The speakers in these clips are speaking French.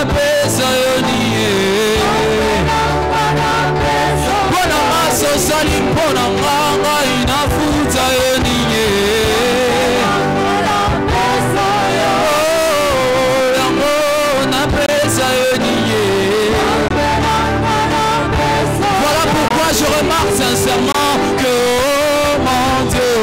napesa yoniye Bona maso sali mpona nganga inafuta yoniye Yango napesa yoniye Voilà pourquoi je remarque sincèrement que oh mon Dieu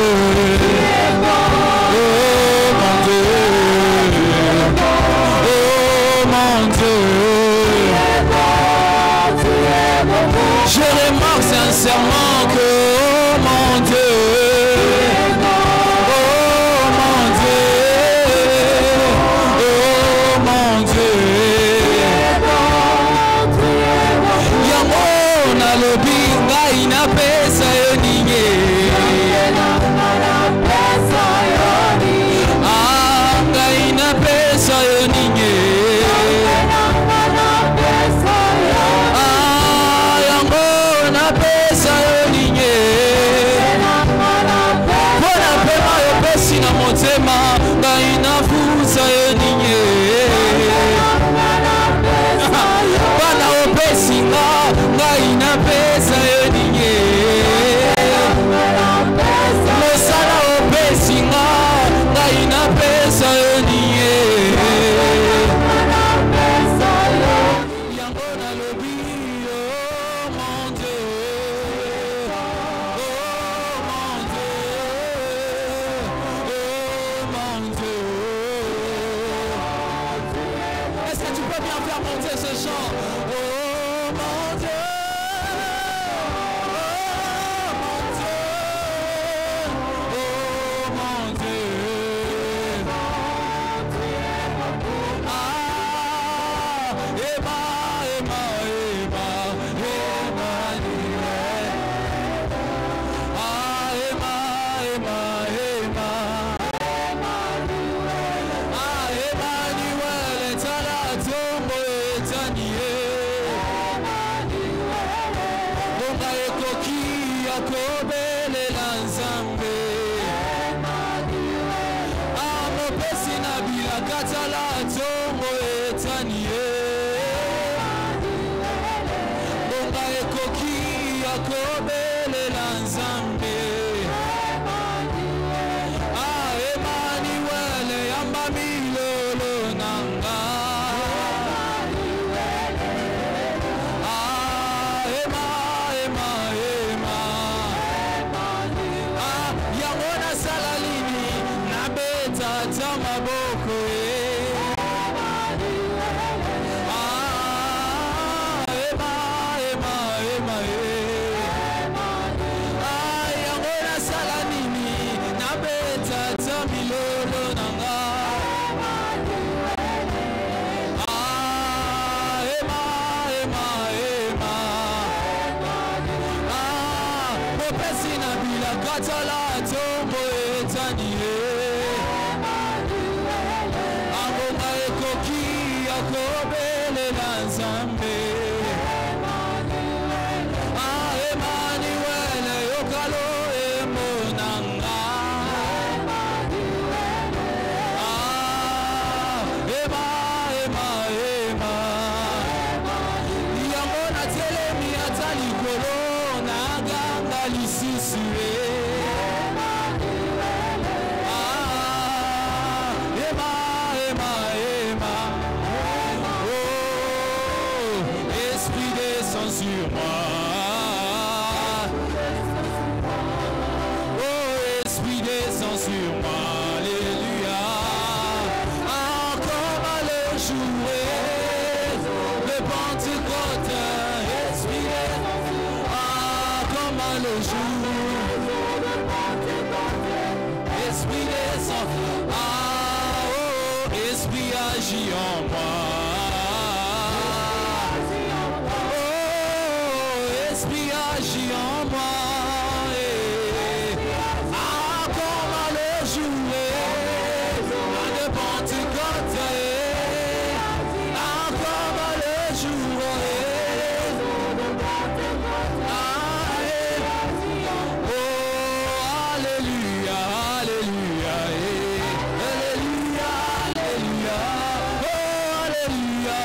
je remarque sincèrement que, oh mon Dieu, oh mon Dieu, oh mon Dieu, yango na lobi ngai na pesa yoninye, ngai na pesa yoninye. Motema ngai nafusa yoninye bana opesinga ngai napesa yoninye mosala opesinga ngai napesa yoninye yango nalobi oh mon Dieu monter ce chant. Oh mon Dieu, oh mon Dieu, oh mon Dieu. Ah, Emma, Emma, Emma, Emmanuel. Ah, Emma, Emma, Emma. Ah, Emmanuel est à la tombe. Kobelela nzambe amopesi na bilakata la ntongo etanie bonga ekoki ya kobelela nzambe Emmanuel yamba milolo nanga Katala tombo etanie Abonga ekoki akobelela nzambe Emmanuel yokalo emonanga Ema yango na telemi ata likolo na ganga lisusu sur moi. Oh, Esprit descend sur moi. Alléluia. Encore à le jouer. Le Pentecôte. Esprit descend. Comme à le jour. Esprit descend. Oh, Esprit agit en moi. Agis en moi comment le jouer de Pentecôte comment le jouer oh alléluia alléluia alléluia alléluia oh alléluia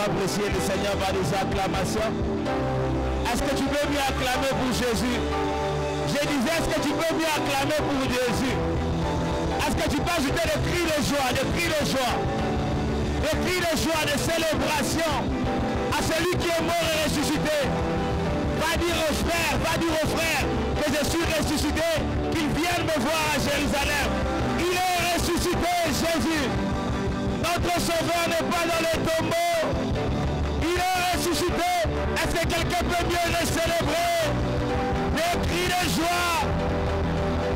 Apprécier le Seigneur par des acclamations. Est-ce que tu peux mieux acclamer pour Jésus? Je disais, est-ce que tu peux mieux acclamer pour Jésus? Est-ce que tu peux ajouter des cris de joie, des cris de joie, des cris de joie, de célébration à celui qui est mort et ressuscité? Va dire aux frères que je suis ressuscité, qu'ils viennent me voir à Jérusalem. Il est ressuscité, Jésus. Notre sauveur n'est pas dans les tombeaux. Il est ressuscité. Est-ce que quelqu'un peut mieux le célébrer? Des cris de joie.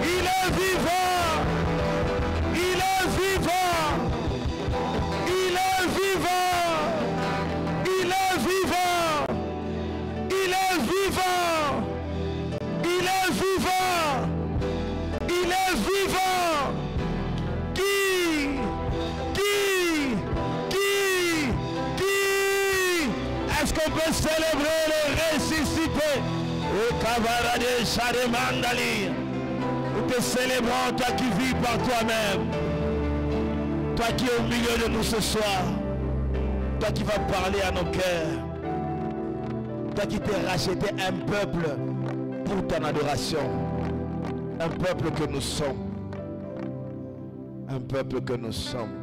Il est vivant. Il est vivant. Il est vivant. Il est vivant. Il est vivant. Il est vivant. Il est vivant. Est-ce qu'on peut célébrer le ressuscité? Au camarade Charemandali. Nous te célébrons, toi qui vis par toi-même. Toi qui es au milieu de nous ce soir. Toi qui vas parler à nos cœurs. Toi qui t'es racheté un peuple pour ton adoration. Un peuple que nous sommes. Un peuple que nous sommes.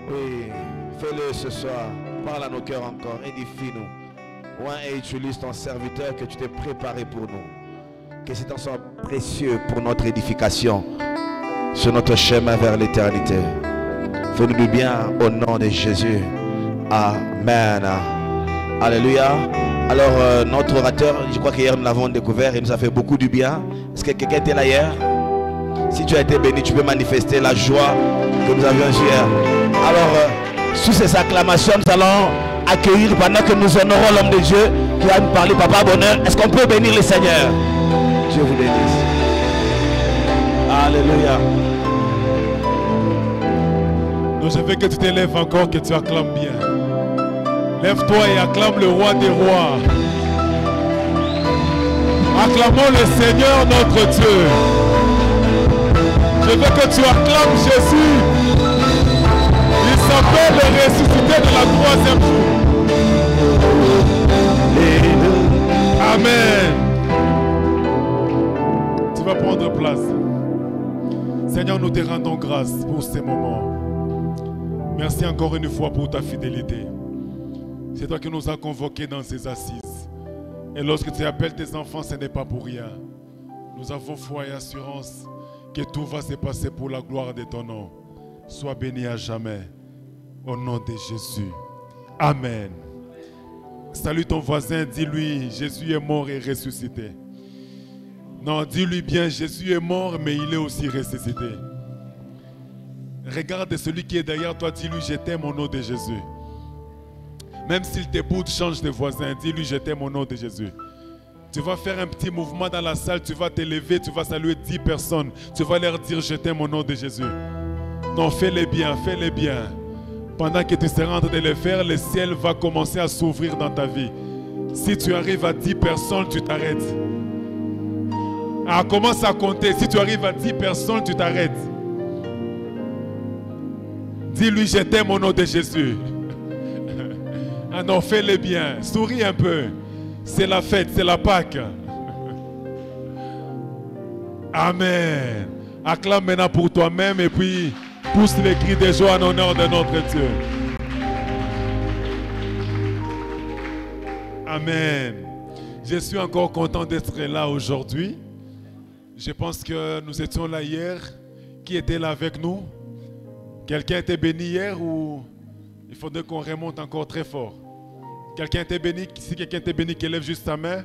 Oui, fais-le ce soir. Parle à nos cœurs encore, édifie-nous. Et utilise ton serviteur que tu t'es préparé pour nous. Que ce temps soit précieux pour notre édification sur notre chemin vers l'éternité. Fais-nous du bien au nom de Jésus. Amen. Alléluia. Alors notre orateur, je crois qu'hier nous l'avons découvert, il nous a fait beaucoup du bien. Est-ce que quelqu'un était là hier? Si tu as été béni, tu peux manifester la joie que nous avions hier. Alors sous ces acclamations, nous allons accueillir pendant que nous honorons l'homme de Dieu qui va nous parler, Papa Bonheur. Est-ce qu'on peut bénir le Seigneur? Dieu vous bénisse. Alléluia. Donc je veux que tu t'élèves encore, que tu acclames bien. Lève-toi et acclame le roi des rois. Acclamons le Seigneur notre Dieu. Je veux que tu acclames Jésus. troisième jour. Amen. Tu vas prendre place. Seigneur, nous te rendons grâce pour ces moments. Merci encore une fois pour ta fidélité. C'est toi qui nous as convoqués dans ces assises. Et lorsque tu appelles tes enfants, ce n'est pas pour rien. Nous avons foi et assurance que tout va se passer pour la gloire de ton nom. Sois béni à jamais. Au nom de Jésus. Amen. Salue ton voisin, dis-lui, Jésus est mort et ressuscité. Non, dis-lui bien, Jésus est mort, mais il est aussi ressuscité. Regarde celui qui est derrière toi, dis-lui, je t'aime au nom de Jésus. Même s'il te boude, change de voisin, dis-lui, je t'aime au nom de Jésus. Tu vas faire un petit mouvement dans la salle, tu vas te lever, tu vas saluer 10 personnes. Tu vas leur dire, je t'aime au nom de Jésus. Non, fais-les bien, fais-les bien. Pendant que tu seras en train de le faire, le ciel va commencer à s'ouvrir dans ta vie. Si tu arrives à 10 personnes, tu t'arrêtes. Ah, commence à compter. Si tu arrives à 10 personnes, tu t'arrêtes. Dis-lui, je t'aime au nom de Jésus. Ah non, fais-le bien. Souris un peu. C'est la fête, c'est la Pâque. Amen. Acclame maintenant pour toi-même et puis pousse les cris de joie en honneur de notre Dieu. Amen. Je suis encore content d'être là aujourd'hui. Je pense que nous étions là hier. Qui était là avec nous? Quelqu'un était béni hier ou il faudrait qu'on remonte encore très fort? Quelqu'un était béni? Si quelqu'un était béni, qu'il lève juste sa main.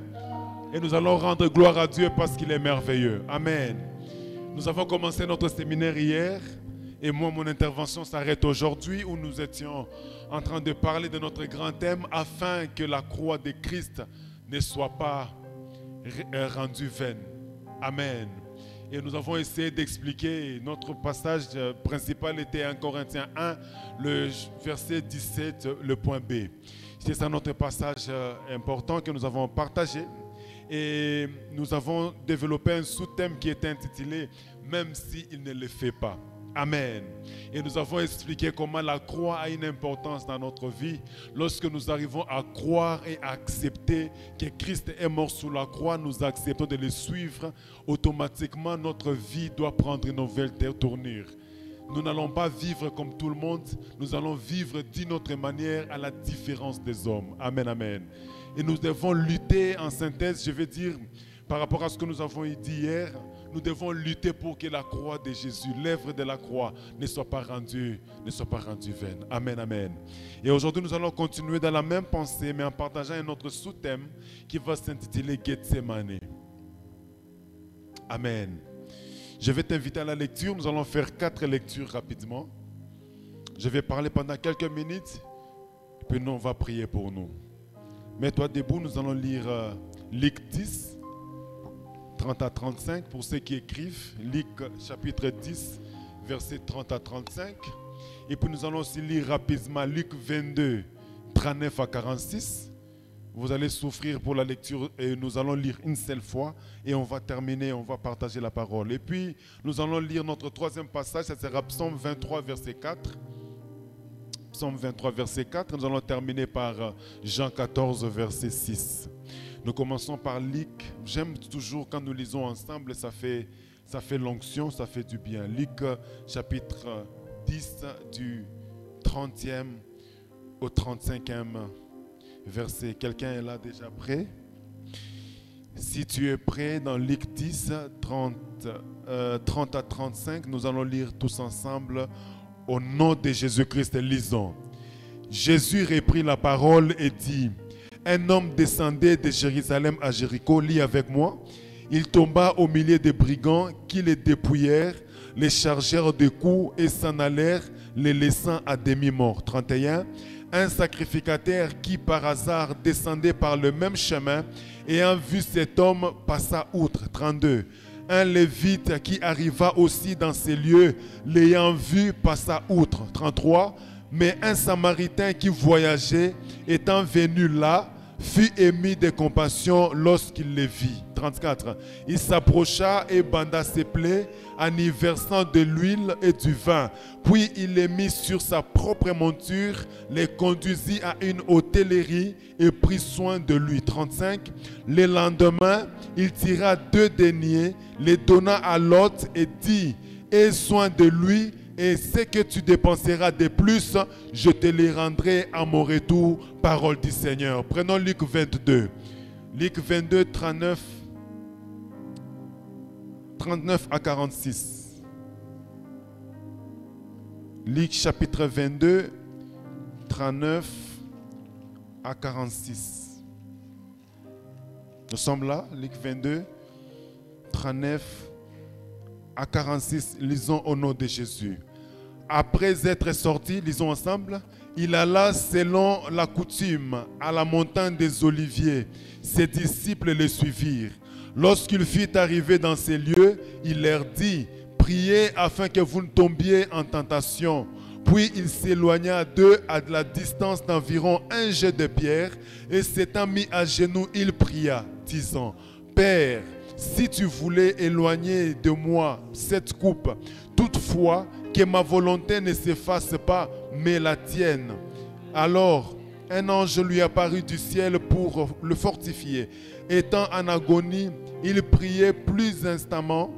Et nous allons rendre gloire à Dieu parce qu'il est merveilleux. Amen. Nous avons commencé notre séminaire hier. Et moi, mon intervention s'arrête aujourd'hui où nous étions en train de parler de notre grand thème afin que la croix de Christ ne soit pas rendue vaine. Amen. Et nous avons essayé d'expliquer, notre passage principal était 1 Corinthiens 1, le verset 17, le point B. C'est ça notre passage important que nous avons partagé. Et nous avons développé un sous-thème qui est intitulé « Même s'il ne le fait pas ». Amen. Et nous avons expliqué comment la croix a une importance dans notre vie. Lorsque nous arrivons à croire et à accepter que Christ est mort sur la croix, nous acceptons de le suivre. Automatiquement, notre vie doit prendre une nouvelle tournure. Nous n'allons pas vivre comme tout le monde. Nous allons vivre d'une autre manière à la différence des hommes. Amen, amen. Et nous devons lutter, en synthèse, je veux dire, par rapport à ce que nous avons dit hier, nous devons lutter pour que la croix de Jésus, l'œuvre de la croix, ne soit pas rendue vaine. Amen, amen. Et aujourd'hui, nous allons continuer dans la même pensée, mais en partageant un autre sous-thème qui va s'intituler Gethsemane. Amen. Je vais t'inviter à la lecture. Nous allons faire 4 lectures rapidement. Je vais parler pendant quelques minutes, et puis nous, on va prier pour nous. Mets-toi debout, nous allons lire Luc 10. 30 à 35, pour ceux qui écrivent, Luc chapitre 10, versets 30 à 35. Et puis nous allons aussi lire rapidement Luc 22, 39 à 46. Vous allez souffrir pour la lecture et nous allons lire une seule fois et on va terminer, on va partager la parole. Et puis nous allons lire notre troisième passage, ça sera Psaume 23, verset 4. Psaume 23, verset 4. Nous allons terminer par Jean 14, verset 6. Nous commençons par Luc. J'aime toujours quand nous lisons ensemble, ça fait l'onction, ça fait du bien. Luc chapitre 10 du 30e au 35e verset. Quelqu'un est là déjà prêt? Si tu es prêt, dans Luc 10, 30 à 35, nous allons lire tous ensemble. Au nom de Jésus-Christ, lisons. Jésus reprit la parole et dit: un homme descendait de Jérusalem à Jéricho, lis avec moi. Il tomba au milieu des brigands qui les dépouillèrent, les chargèrent de coups et s'en allèrent, les laissant à demi-mort. 31. Un sacrificateur qui par hasard descendait par le même chemin, ayant vu cet homme, passa outre. 32. Un lévite qui arriva aussi dans ces lieux, l'ayant vu, passa outre. 33. Mais un samaritain qui voyageait, étant venu là, fut ému de compassion lorsqu'il les vit. 34. Il s'approcha et banda ses plaies en y versant de l'huile et du vin. Puis il les mit sur sa propre monture, les conduisit à une hôtellerie et prit soin de lui. 35. Le lendemain, il tira 2 deniers, les donna à l'hôte et dit: aie soin de lui, et ce que tu dépenseras de plus, je te les rendrai à mon retour. Parole du Seigneur. Prenons Luc 22. Luc 22, 39 à 46. Luc chapitre 22, 39 à 46. Nous sommes là, Luc 22, 39 à 46. Lisons au nom de Jésus. Après être sorti, lisons ensemble, il alla selon la coutume à la montagne des Oliviers. Ses disciples le suivirent. Lorsqu'il fut arrivé dans ces lieux, il leur dit: priez afin que vous ne tombiez en tentation. Puis il s'éloigna d'eux à de la distance d'environ 1 jet de pierre, et s'étant mis à genoux, il pria, disant: Père, si tu voulais éloigner de moi cette coupe, toutefois que ma volonté ne s'efface pas, mais la tienne. Alors un ange lui apparut du ciel pour le fortifier. Étant en agonie, il priait plus instamment,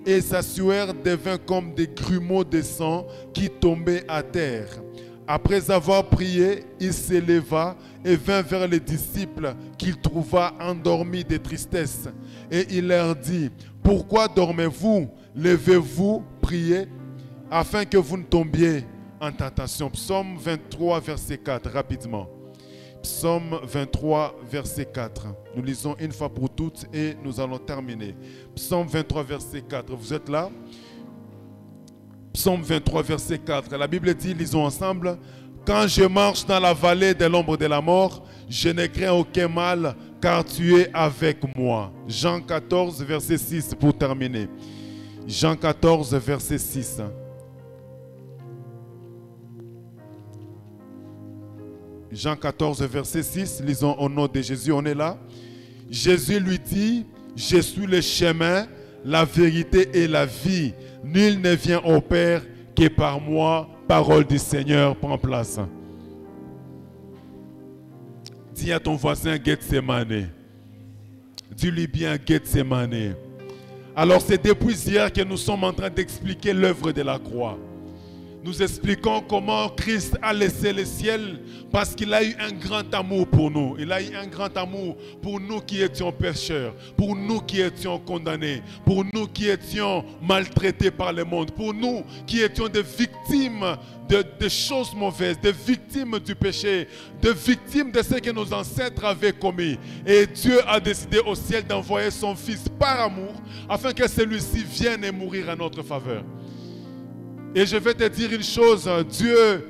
et sa sueur devint comme des grumeaux de sang qui tombaient à terre. Après avoir prié, il s'éleva et vint vers les disciples qu'il trouva endormis de tristesse. Et il leur dit: pourquoi dormez-vous? Levez-vous, priez, afin que vous ne tombiez en tentation. Psaume 23, verset 4, rapidement. Psaume 23, verset 4. Nous lisons une fois pour toutes et nous allons terminer. Psaume 23, verset 4. Vous êtes là? Psaume 23, verset 4. La Bible dit, lisons ensemble: quand je marche dans la vallée de l'ombre de la mort, je ne crains aucun mal, car tu es avec moi. Jean 14, verset 6 pour terminer. Jean 14, verset 6. Jean 14, verset 6, lisons au nom de Jésus, on est là. Jésus lui dit: je suis le chemin, la vérité et la vie. Nul ne vient au Père que par moi. Parole du Seigneur, prends place. Dis à ton voisin Gethsemane. Dis-lui bien Gethsemane. Alors c'est depuis hier que nous sommes en train d'expliquer l'œuvre de la croix. Nous expliquons comment Christ a laissé le ciel parce qu'il a eu un grand amour pour nous. Il a eu un grand amour pour nous qui étions pécheurs, pour nous qui étions condamnés, pour nous qui étions maltraités par le monde, pour nous qui étions des victimes de choses mauvaises, des victimes du péché, des victimes de ce que nos ancêtres avaient commis. Et Dieu a décidé au ciel d'envoyer son Fils par amour afin que celui-ci vienne et mourir en notre faveur. Et je vais te dire une chose, Dieu,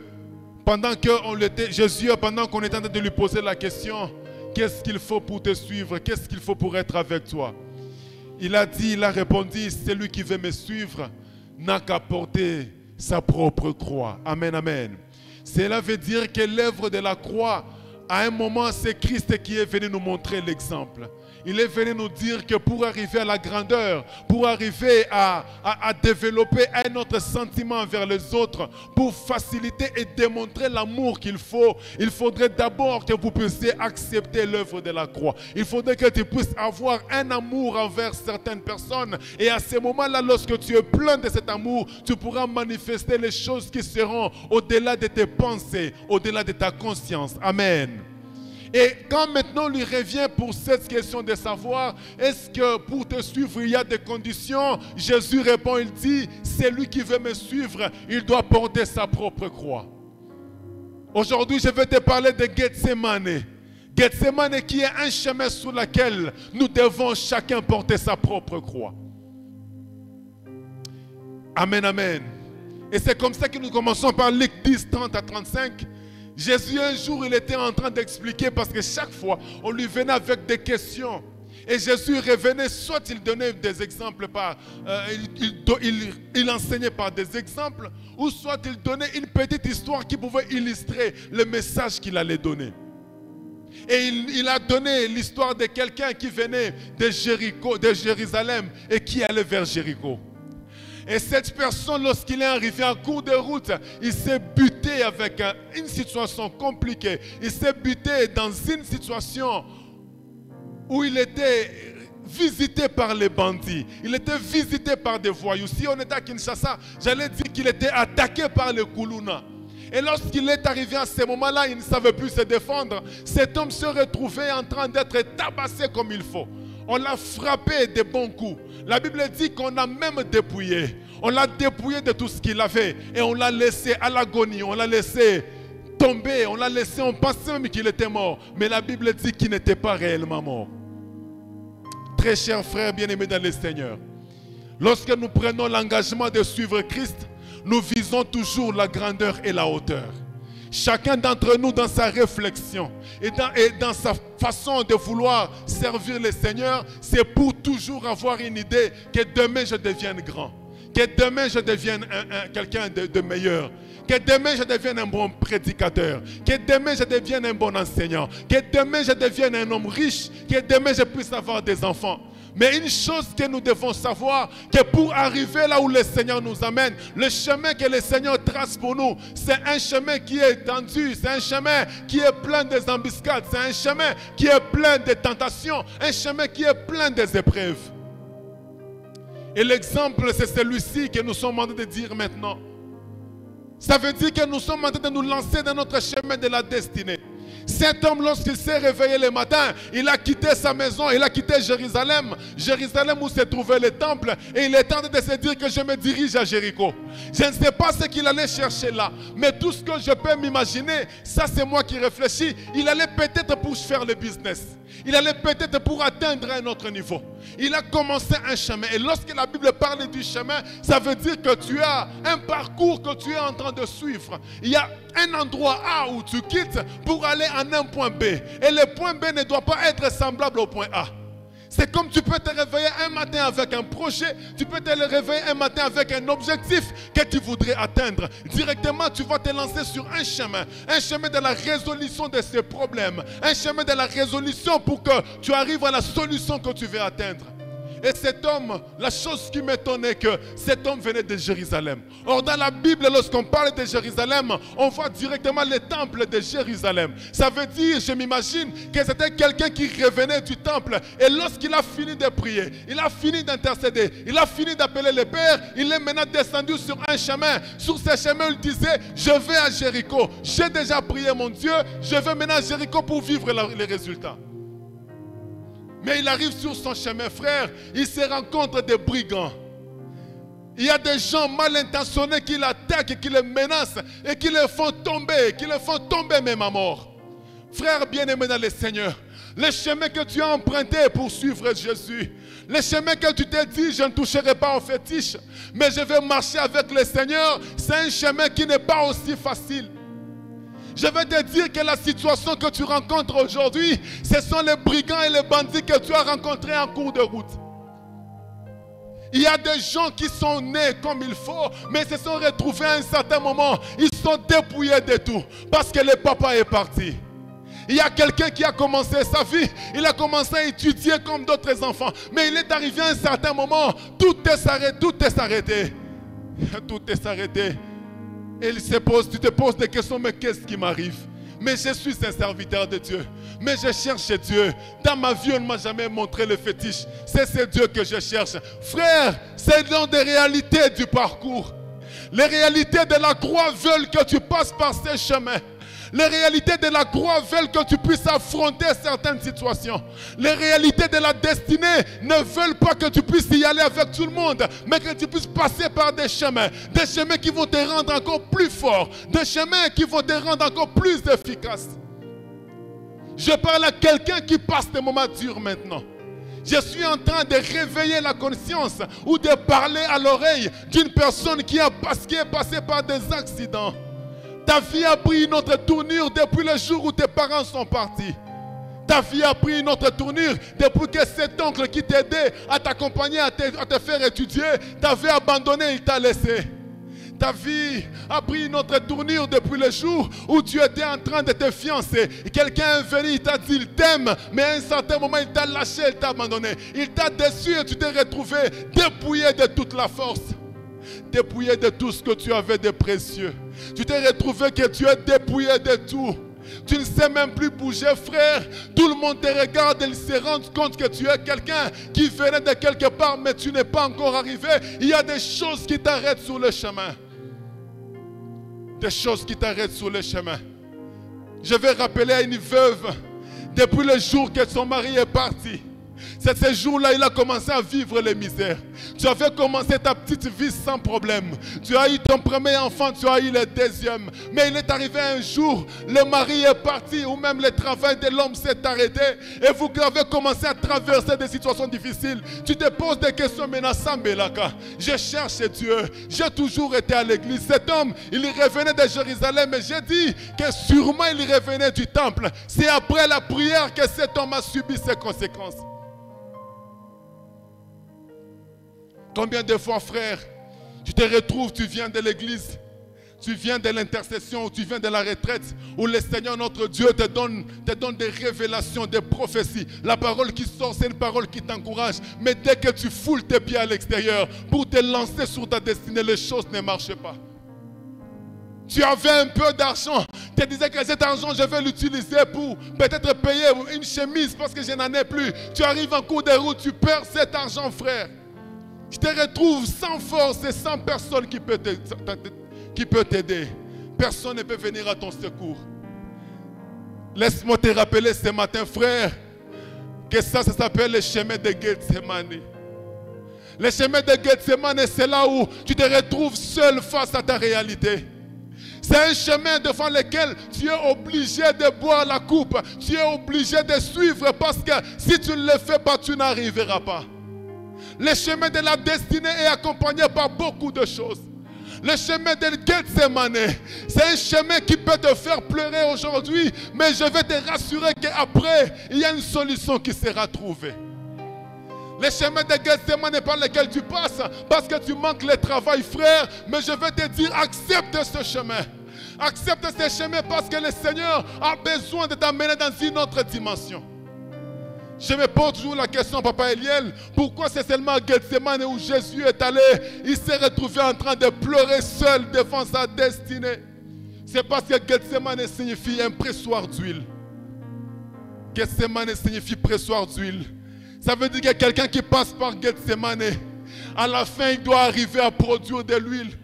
Jésus, pendant qu'on était en train de lui poser la question, qu'est-ce qu'il faut pour te suivre, qu'est-ce qu'il faut pour être avec toi? Il a répondu, celui qui veut me suivre n'a qu'à porter sa propre croix. Amen, amen. Cela veut dire que l'œuvre de la croix, à un moment, c'est Christ qui est venu nous montrer l'exemple. Il est venu nous dire que pour arriver à la grandeur, pour arriver à développer un autre sentiment envers les autres, pour faciliter et démontrer l'amour qu'il faut, il faudrait d'abord que vous puissiez accepter l'œuvre de la croix. Il faudrait que tu puisses avoir un amour envers certaines personnes. Et à ce moment-là, lorsque tu es plein de cet amour, tu pourras manifester les choses qui seront au-delà de tes pensées, au-delà de ta conscience. Amen. Et quand maintenant lui revient pour cette question de savoir, est-ce que pour te suivre il y a des conditions? Jésus répond, il dit, celui qui veut me suivre, il doit porter sa propre croix. Aujourd'hui, je vais te parler de Gethsemane. Gethsemane qui est un chemin sur lequel nous devons chacun porter sa propre croix. Amen, amen. Et c'est comme ça que nous commençons par Luc 10, 30 à 35. Jésus, un jour, il était en train d'expliquer parce que chaque fois, on lui venait avec des questions. Et Jésus revenait, soit il donnait des exemples, il enseignait par des exemples, ou soit il donnait une petite histoire qui pouvait illustrer le message qu'il allait donner. Et il a donné l'histoire de quelqu'un qui venait de Jéricho, de Jérusalem et qui allait vers Jéricho. Et cette personne, lorsqu'il est arrivé en cours de route, il s'est buté avec une situation compliquée. Il s'est buté dans une situation où il était visité par les bandits. Il était visité par des voyous. Si on était à Kinshasa, j'allais dire qu'il était attaqué par les Kuluna. Et lorsqu'il est arrivé à ce moment-là, il ne savait plus se défendre. Cet homme se retrouvait en train d'être tabassé comme il faut. On l'a frappé de bons coups. La Bible dit qu'on a même dépouillé. On l'a dépouillé de tout ce qu'il avait. Et on l'a laissé à l'agonie. On l'a laissé tomber. On l'a laissé, on pensait même qu'il était mort. Mais la Bible dit qu'il n'était pas réellement mort. Très chers frères bien-aimés dans le Seigneur, lorsque nous prenons l'engagement de suivre Christ, nous visons toujours la grandeur et la hauteur. Chacun d'entre nous dans sa réflexion et dans sa façon de vouloir servir le Seigneur, c'est pour toujours avoir une idée que demain je devienne grand, que demain je devienne quelqu'un de meilleur, que demain je devienne un bon prédicateur, que demain je devienne un bon enseignant, que demain je devienne un homme riche, que demain je puisse avoir des enfants. Mais une chose que nous devons savoir, que pour arriver là où le Seigneur nous amène, le chemin que le Seigneur trace pour nous, c'est un chemin qui est tendu, c'est un chemin qui est plein des embuscades, c'est un chemin qui est plein de tentations, un chemin qui est plein des épreuves. Et l'exemple, c'est celui-ci que nous sommes en train de dire maintenant. Ça veut dire que nous sommes en train de nous lancer dans notre chemin de la destinée. Cet homme, lorsqu'il s'est réveillé le matin, il a quitté sa maison, il a quitté Jérusalem, Jérusalem où se trouvait le temple, et il est en train de se dire que je me dirige à Jéricho. Je ne sais pas ce qu'il allait chercher là, mais tout ce que je peux m'imaginer, ça c'est moi qui réfléchis, il allait peut-être pour faire le business. Il allait peut-être pour atteindre un autre niveau. Il a commencé un chemin. Et lorsque la Bible parle du chemin, ça veut dire que tu as un parcours que tu es en train de suivre. Il y a un endroit A où tu quittes pour aller en un point B. Et le point B ne doit pas être semblable au point A. C'est comme tu peux te réveiller un matin avec un projet, tu peux te réveiller un matin avec un objectif que tu voudrais atteindre. Directement, tu vas te lancer sur un chemin de la résolution de ces problèmes, un chemin de la résolution pour que tu arrives à la solution que tu veux atteindre. Et cet homme, la chose qui m'étonne est que cet homme venait de Jérusalem. Or dans la Bible, lorsqu'on parle de Jérusalem, on voit directement le temple de Jérusalem. Ça veut dire, je m'imagine, que c'était quelqu'un qui revenait du temple. Et lorsqu'il a fini de prier, il a fini d'intercéder, il a fini d'appeler le Père, il est maintenant descendu sur un chemin. Sur ce chemin, il disait, je vais à Jéricho. J'ai déjà prié mon Dieu, je vais maintenant à Jéricho pour vivre les résultats. Mais il arrive sur son chemin, frère, il se rencontre des brigands. Il y a des gens mal intentionnés qui l'attaquent, et qui le menacent et qui le font tomber même à mort. Frère bien-aimé dans le Seigneur, le chemin que tu as emprunté pour suivre Jésus, le chemin que tu t'es dit, je ne toucherai pas au fétiche, mais je vais marcher avec le Seigneur, c'est un chemin qui n'est pas aussi facile. Je vais te dire que la situation que tu rencontres aujourd'hui, ce sont les brigands et les bandits que tu as rencontrés en cours de route. Il y a des gens qui sont nés comme il faut, mais se sont retrouvés à un certain moment. Ils sont dépouillés de tout parce que le papa est parti. Il y a quelqu'un qui a commencé sa vie, il a commencé à étudier comme d'autres enfants, mais il est arrivé à un certain moment, tout est arrêté. Tout est arrêté. Et tu te poses des questions, mais qu'est-ce qui m'arrive? Mais je suis un serviteur de Dieu. Mais je cherche Dieu. Dans ma vie, on ne m'a jamais montré le fétiche. C'est ce Dieu que je cherche. Frère, c'est l'une des réalités du parcours. Les réalités de la croix veulent que tu passes par ces chemins. Les réalités de la croix veulent que tu puisses affronter certaines situations. Les réalités de la destinée ne veulent pas que tu puisses y aller avec tout le monde, mais que tu puisses passer par des chemins qui vont te rendre encore plus fort, des chemins qui vont te rendre encore plus efficace. Je parle à quelqu'un qui passe des moments durs maintenant. Je suis en train de réveiller la conscience ou de parler à l'oreille d'une personne qui est passée par des accidents. Ta vie a pris une autre tournure depuis le jour où tes parents sont partis. Ta vie a pris une autre tournure depuis que cet oncle qui t'aidait à t'accompagner, à te faire étudier, t'avait abandonné, il t'a laissé. Ta vie a pris une autre tournure depuis le jour où tu étais en train de te fiancer. Quelqu'un est venu, il t'a dit il t'aime, mais à un certain moment il t'a lâché, il t'a abandonné. Il t'a déçu et tu t'es retrouvé dépouillé de toute la force. Dépouillé de tout ce que tu avais de précieux. Tu t'es retrouvé que tu es dépouillé de tout. Tu ne sais même plus bouger, frère. Tout le monde te regarde et ils se rendent compte que tu es quelqu'un qui venait de quelque part, mais tu n'es pas encore arrivé. Il y a des choses qui t'arrêtent sur le chemin. Des choses qui t'arrêtent sur le chemin. Je vais rappeler à une veuve, depuis le jour que son mari est parti, c'est ce jour-là il a commencé à vivre les misères. Tu avais commencé ta petite vie sans problème. Tu as eu ton premier enfant, tu as eu le deuxième. Mais il est arrivé un jour, le mari est parti, ou même le travail de l'homme s'est arrêté. Et vous avez commencé à traverser des situations difficiles. Tu te poses des questions, mais Nassambelaka, je cherche Dieu. J'ai toujours été à l'église. Cet homme, il revenait de Jérusalem. Et j'ai dit que sûrement il revenait du temple. C'est après la prière que cet homme a subi ses conséquences. Combien de fois, frère, tu te retrouves, tu viens de l'église, tu viens de l'intercession, tu viens de la retraite, où le Seigneur notre Dieu te donne des révélations, des prophéties. La parole qui sort, c'est une parole qui t'encourage. Mais dès que tu foules tes pieds à l'extérieur pour te lancer sur ta destinée, les choses ne marchent pas. Tu avais un peu d'argent, tu te disais que cet argent, je vais l'utiliser pour peut-être payer une chemise parce que je n'en ai plus. Tu arrives en cours de route, tu perds cet argent, frère. Tu te retrouves sans force et sans personne qui peut t'aider. Personne ne peut venir à ton secours. Laisse-moi te rappeler ce matin, frère, que ça s'appelle le chemin de Gethsemane. Le chemin de Gethsemane, c'est là où tu te retrouves seul face à ta réalité. C'est un chemin devant lequel tu es obligé de boire la coupe. Tu es obligé de suivre parce que si tu ne le fais pas, tu n'arriveras pas. Le chemin de la destinée est accompagné par beaucoup de choses. Le chemin de Gethsemane, c'est un chemin qui peut te faire pleurer aujourd'hui, mais je vais te rassurer qu'après, il y a une solution qui sera trouvée. Le chemin de Gethsemane par lequel tu passes, parce que tu manques le travail, frère, mais je vais te dire, accepte ce chemin. Accepte ce chemin parce que le Seigneur a besoin de t'amener dans une autre dimension. Je me pose toujours la question, Papa Eliel, pourquoi c'est seulement à Gethsemane où Jésus est allé, il s'est retrouvé en train de pleurer seul devant sa destinée? C'est parce que Gethsemane signifie un pressoir d'huile. Gethsemane signifie pressoir d'huile. Ça veut dire que quelqu'un qui passe par Gethsemane, à la fin, il doit arriver à produire de l'huile.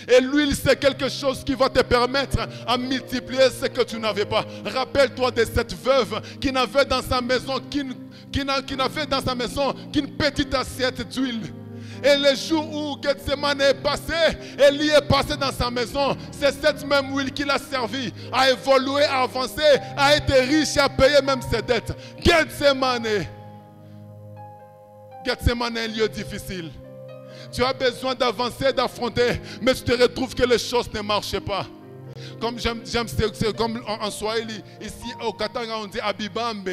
Et l'huile, c'est quelque chose qui va te permettre à multiplier ce que tu n'avais pas. Rappelle-toi de cette veuve qui n'avait dans sa maison qu'une petite assiette d'huile. Et le jour où Gethsemane est passé, Élie est passé dans sa maison. C'est cette même huile qui l'a servi à évoluer, à avancer, à être riche et à payer même ses dettes. Gethsemane est un lieu difficile. Tu as besoin d'avancer, d'affronter, mais tu te retrouves que les choses ne marchent pas. Comme c'est comme en Swahili, ici au Katanga on dit Abibambe.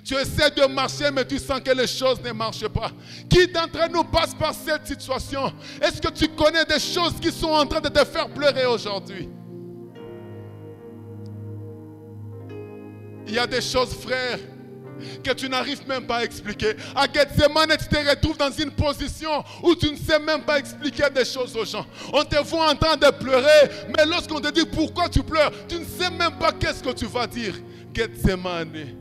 Tu essaies de marcher, mais tu sens que les choses ne marchent pas. Qui d'entre nous passe par cette situation? Est-ce que tu connais des choses qui sont en train de te faire pleurer aujourd'hui? Il y a des choses, frère, que tu n'arrives même pas à expliquer. À Gethsemane, tu te retrouves dans une position où tu ne sais même pas expliquer des choses aux gens. On te voit en train de pleurer, mais lorsqu'on te dit pourquoi tu pleures, tu ne sais même pas qu'est-ce que tu vas dire. Gethsemane.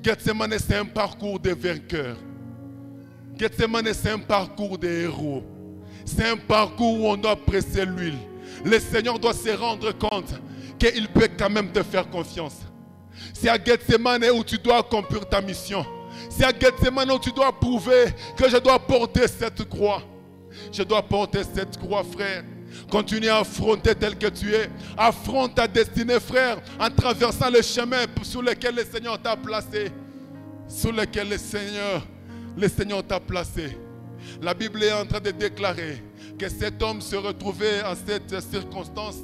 Gethsemane, c'est un parcours de vainqueurs. Gethsemane, c'est un parcours de héros. C'est un parcours où on doit presser l'huile. Le Seigneur doit se rendre compte qu'il peut quand même te faire confiance. C'est à Gethsemane où tu dois accomplir ta mission. C'est à Gethsemane où tu dois prouver que je dois porter cette croix. Je dois porter cette croix, frère. Continue à affronter tel que tu es. Affronte ta destinée, frère, en traversant le chemin sur lequel le Seigneur t'a placé. Sur lequel le Seigneur t'a placé. La Bible est en train de déclarer que cet homme se retrouvait en cette circonstance.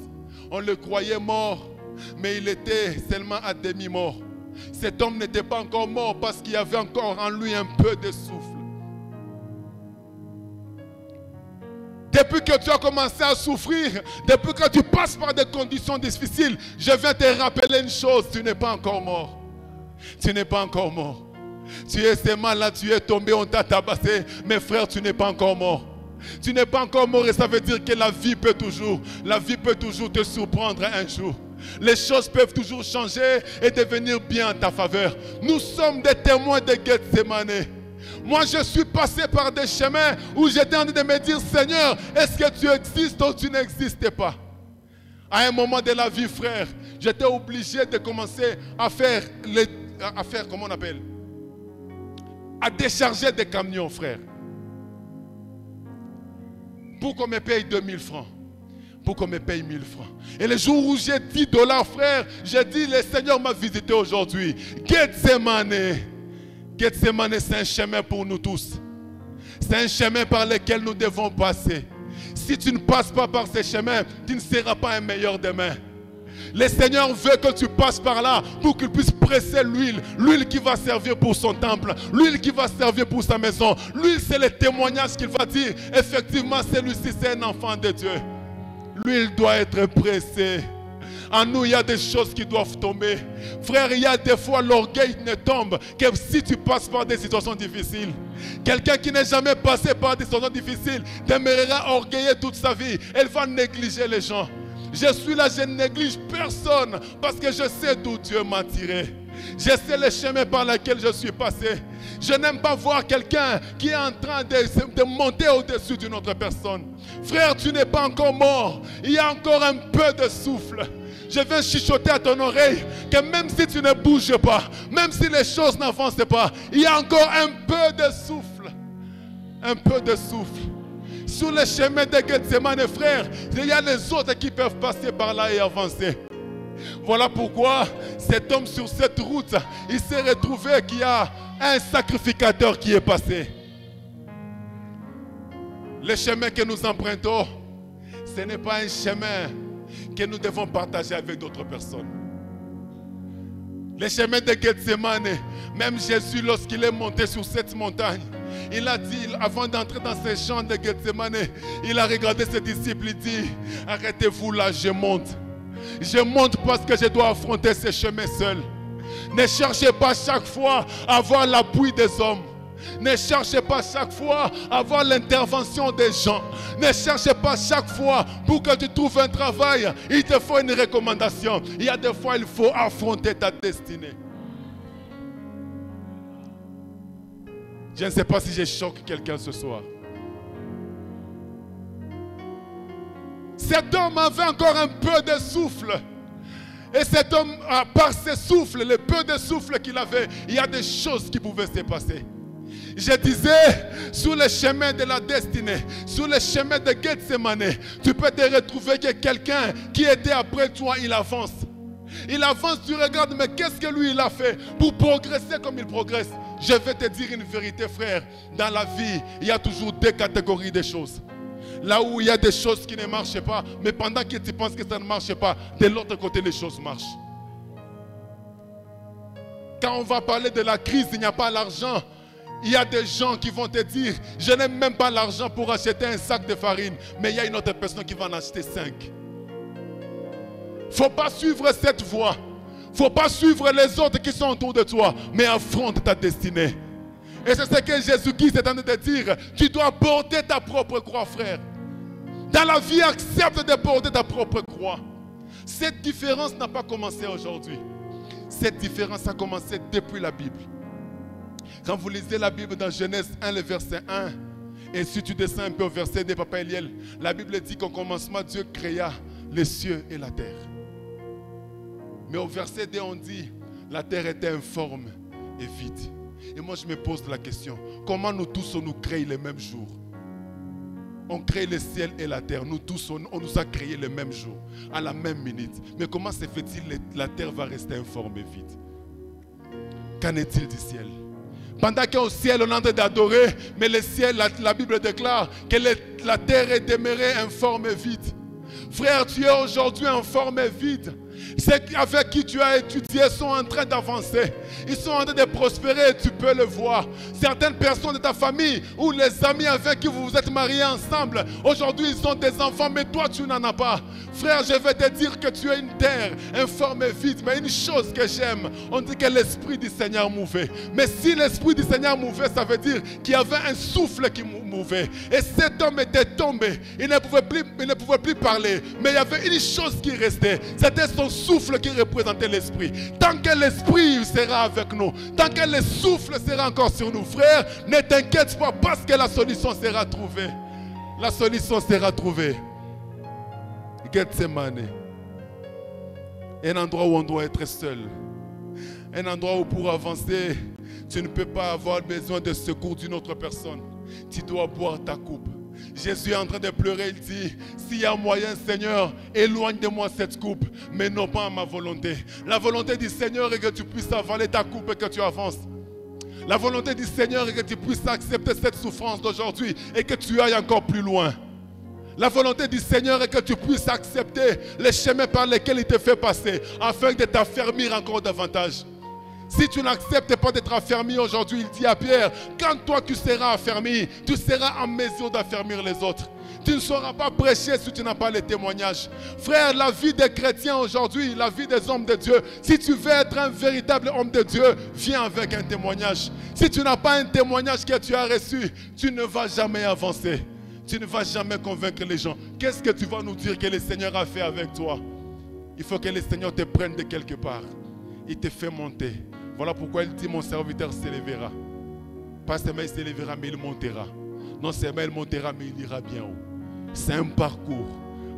On le croyait mort, mais il était seulement à demi-mort. Cet homme n'était pas encore mort parce qu'il y avait encore en lui un peu de souffle. Depuis que tu as commencé à souffrir, depuis que tu passes par des conditions difficiles, je viens te rappeler une chose, tu n'es pas encore mort. Tu n'es pas encore mort. Tu es seulement là, tu es tombé, on t'a tabassé. Mais frère, tu n'es pas encore mort. Tu n'es pas encore mort et ça veut dire que la vie peut toujours te surprendre un jour. Les choses peuvent toujours changer et devenir bien en ta faveur. Nous sommes des témoins de Gethsemane. Moi, je suis passé par des chemins où j'étais en train de me dire, Seigneur, est-ce que tu existes ou tu n'existais pas? À un moment de la vie, frère, j'étais obligé de commencer à faire, comment on appelle? À décharger des camions, frère. Pour qu'on me paye 2000 francs. Pour qu'on me paye 1000 francs. Et le jour où j'ai 10 $, frère, j'ai dit, le Seigneur m'a visité aujourd'hui. Gethsemane. Gethsemane, c'est un chemin pour nous tous. C'est un chemin par lequel nous devons passer. Si tu ne passes pas par ce chemin, tu ne seras pas un meilleur demain. Le Seigneur veut que tu passes par là pour qu'il puisse presser l'huile. L'huile qui va servir pour son temple. L'huile qui va servir pour sa maison. L'huile, c'est le témoignage qu'il va dire. Effectivement, celui-ci, c'est un enfant de Dieu. L'huile doit être pressée. En nous, il y a des choses qui doivent tomber. Frère, il y a des fois l'orgueil ne tombe que si tu passes par des situations difficiles. Quelqu'un qui n'est jamais passé par des situations difficiles demeurera orgueilleux toute sa vie. Elle va négliger les gens. Je suis là, je ne néglige personne parce que je sais d'où Dieu m'a tiré. Je sais le chemin par lequel je suis passé. Je n'aime pas voir quelqu'un qui est en train de monter au-dessus d'une autre personne. Frère, tu n'es pas encore mort. Il y a encore un peu de souffle. Je viens chuchoter à ton oreille que même si tu ne bouges pas, même si les choses n'avancent pas, il y a encore un peu de souffle. Un peu de souffle. Sur le chemin de Gethsemane, frère, il y a les autres qui peuvent passer par là et avancer. Voilà pourquoi cet homme sur cette route, il s'est retrouvé qu'il y a un sacrificateur qui est passé. Le chemin que nous empruntons, ce n'est pas un chemin que nous devons partager avec d'autres personnes. Le chemin de Gethsemane, même Jésus, lorsqu'il est monté sur cette montagne, il a dit, avant d'entrer dans ces champs de Gethsemane, il a regardé ses disciples, il dit, arrêtez-vous là, je monte. Je monte parce que je dois affronter ce chemin seul. Ne cherchez pas chaque fois à avoir l'appui des hommes. Ne cherchez pas chaque fois à avoir l'intervention des gens. Ne cherchez pas chaque fois pour que tu trouves un travail. Il te faut une recommandation. Il y a des fois, il faut affronter ta destinée. Je ne sais pas si je choque quelqu'un ce soir. Cet homme avait encore un peu de souffle. Et cet homme, par ce souffle, le peu de souffle qu'il avait, il y a des choses qui pouvaient se passer. Je disais, sur le chemin de la destinée, sur le chemin de Gethsemane, tu peux te retrouver que quelqu'un qui était après toi, il avance. Il avance, tu regardes, mais qu'est-ce que lui il a fait pour progresser comme il progresse? Je vais te dire une vérité, frère. Dans la vie, il y a toujours deux catégories de choses. Là où il y a des choses qui ne marchent pas, mais pendant que tu penses que ça ne marche pas, de l'autre côté, les choses marchent. Quand on va parler de la crise, il n'y a pas l'argent. Il y a des gens qui vont te dire, je n'ai même pas l'argent pour acheter un sac de farine, mais il y a une autre personne qui va en acheter 5. Il ne faut pas suivre cette voie. Il ne faut pas suivre les autres qui sont autour de toi, mais affronte ta destinée. Et c'est ce que Jésus-Christ est en train de dire. Tu dois porter ta propre croix, frère. Dans la vie, accepte de porter ta propre croix. Cette différence n'a pas commencé aujourd'hui. Cette différence a commencé depuis la Bible. Quand vous lisez la Bible dans Genèse 1, le verset 1, et si tu descends un peu au verset 2, Papa Eliel, la Bible dit qu'au commencement, Dieu créa les cieux et la terre. Mais au verset 2, on dit, la terre était informe et vide. Et moi, je me pose la question, comment nous tous, on nous crée le même jour? On crée le ciel et la terre. Nous tous, on nous a créé le même jour, à la même minute. Mais comment se fait-il que la terre va rester informe et vide? Qu'en est-il du ciel? Pendant qu'au ciel, on est en train d'adorer, mais le ciel, la Bible déclare que la terre est demeurée informe et vide. Frère, tu es aujourd'hui informe et vide. Ceux avec qui tu as étudié sont en train d'avancer. Ils sont en train de prospérer et tu peux le voir. Certaines personnes de ta famille ou les amis avec qui vous vous êtes mariés ensemble, aujourd'hui ils ont des enfants, mais toi tu n'en as pas. Frère, je vais te dire que tu es une terre informe et vide. Mais une chose que j'aime, on dit que l'Esprit du Seigneur mouvait. Mais si l'Esprit du Seigneur mouvait, ça veut dire qu'il y avait un souffle qui mouvait. Et cet homme était tombé. Il ne pouvait plus parler. Mais il y avait une chose qui restait. C'était son souffle qui représentait l'Esprit. Tant que l'Esprit sera avec nous, tant que le souffle sera encore sur nous, frère, ne t'inquiète pas parce que la solution sera trouvée. La solution sera trouvée. Gethsemane. Un endroit où on doit être seul. Un endroit où pour avancer, tu ne peux pas avoir besoin de secours d'une autre personne. Tu dois boire ta coupe. Jésus est en train de pleurer, il dit, s'il y a moyen, Seigneur, éloigne de moi cette coupe, mais non pas à ma volonté. La volonté du Seigneur est que tu puisses avaler ta coupe et que tu avances. La volonté du Seigneur est que tu puisses accepter cette souffrance d'aujourd'hui et que tu ailles encore plus loin. La volonté du Seigneur est que tu puisses accepter les chemins par lesquels il te fait passer afin de t'affermir encore davantage. Si tu n'acceptes pas d'être affermi aujourd'hui, il dit à Pierre, quand toi tu seras affermi, tu seras en mesure d'affermir les autres. Tu ne sauras pas prêcher si tu n'as pas les témoignages. Frère, la vie des chrétiens aujourd'hui, la vie des hommes de Dieu, si tu veux être un véritable homme de Dieu, viens avec un témoignage. Si tu n'as pas un témoignage que tu as reçu, tu ne vas jamais avancer. Tu ne vas jamais convaincre les gens. Qu'est-ce que tu vas nous dire que le Seigneur a fait avec toi? Il faut que le Seigneur te prenne de quelque part. Il te fait monter. Voilà pourquoi il dit, mon serviteur s'élèvera. Pas seulement il s'élèvera, mais il montera. Non seulement il montera, mais il ira bien haut. C'est un parcours.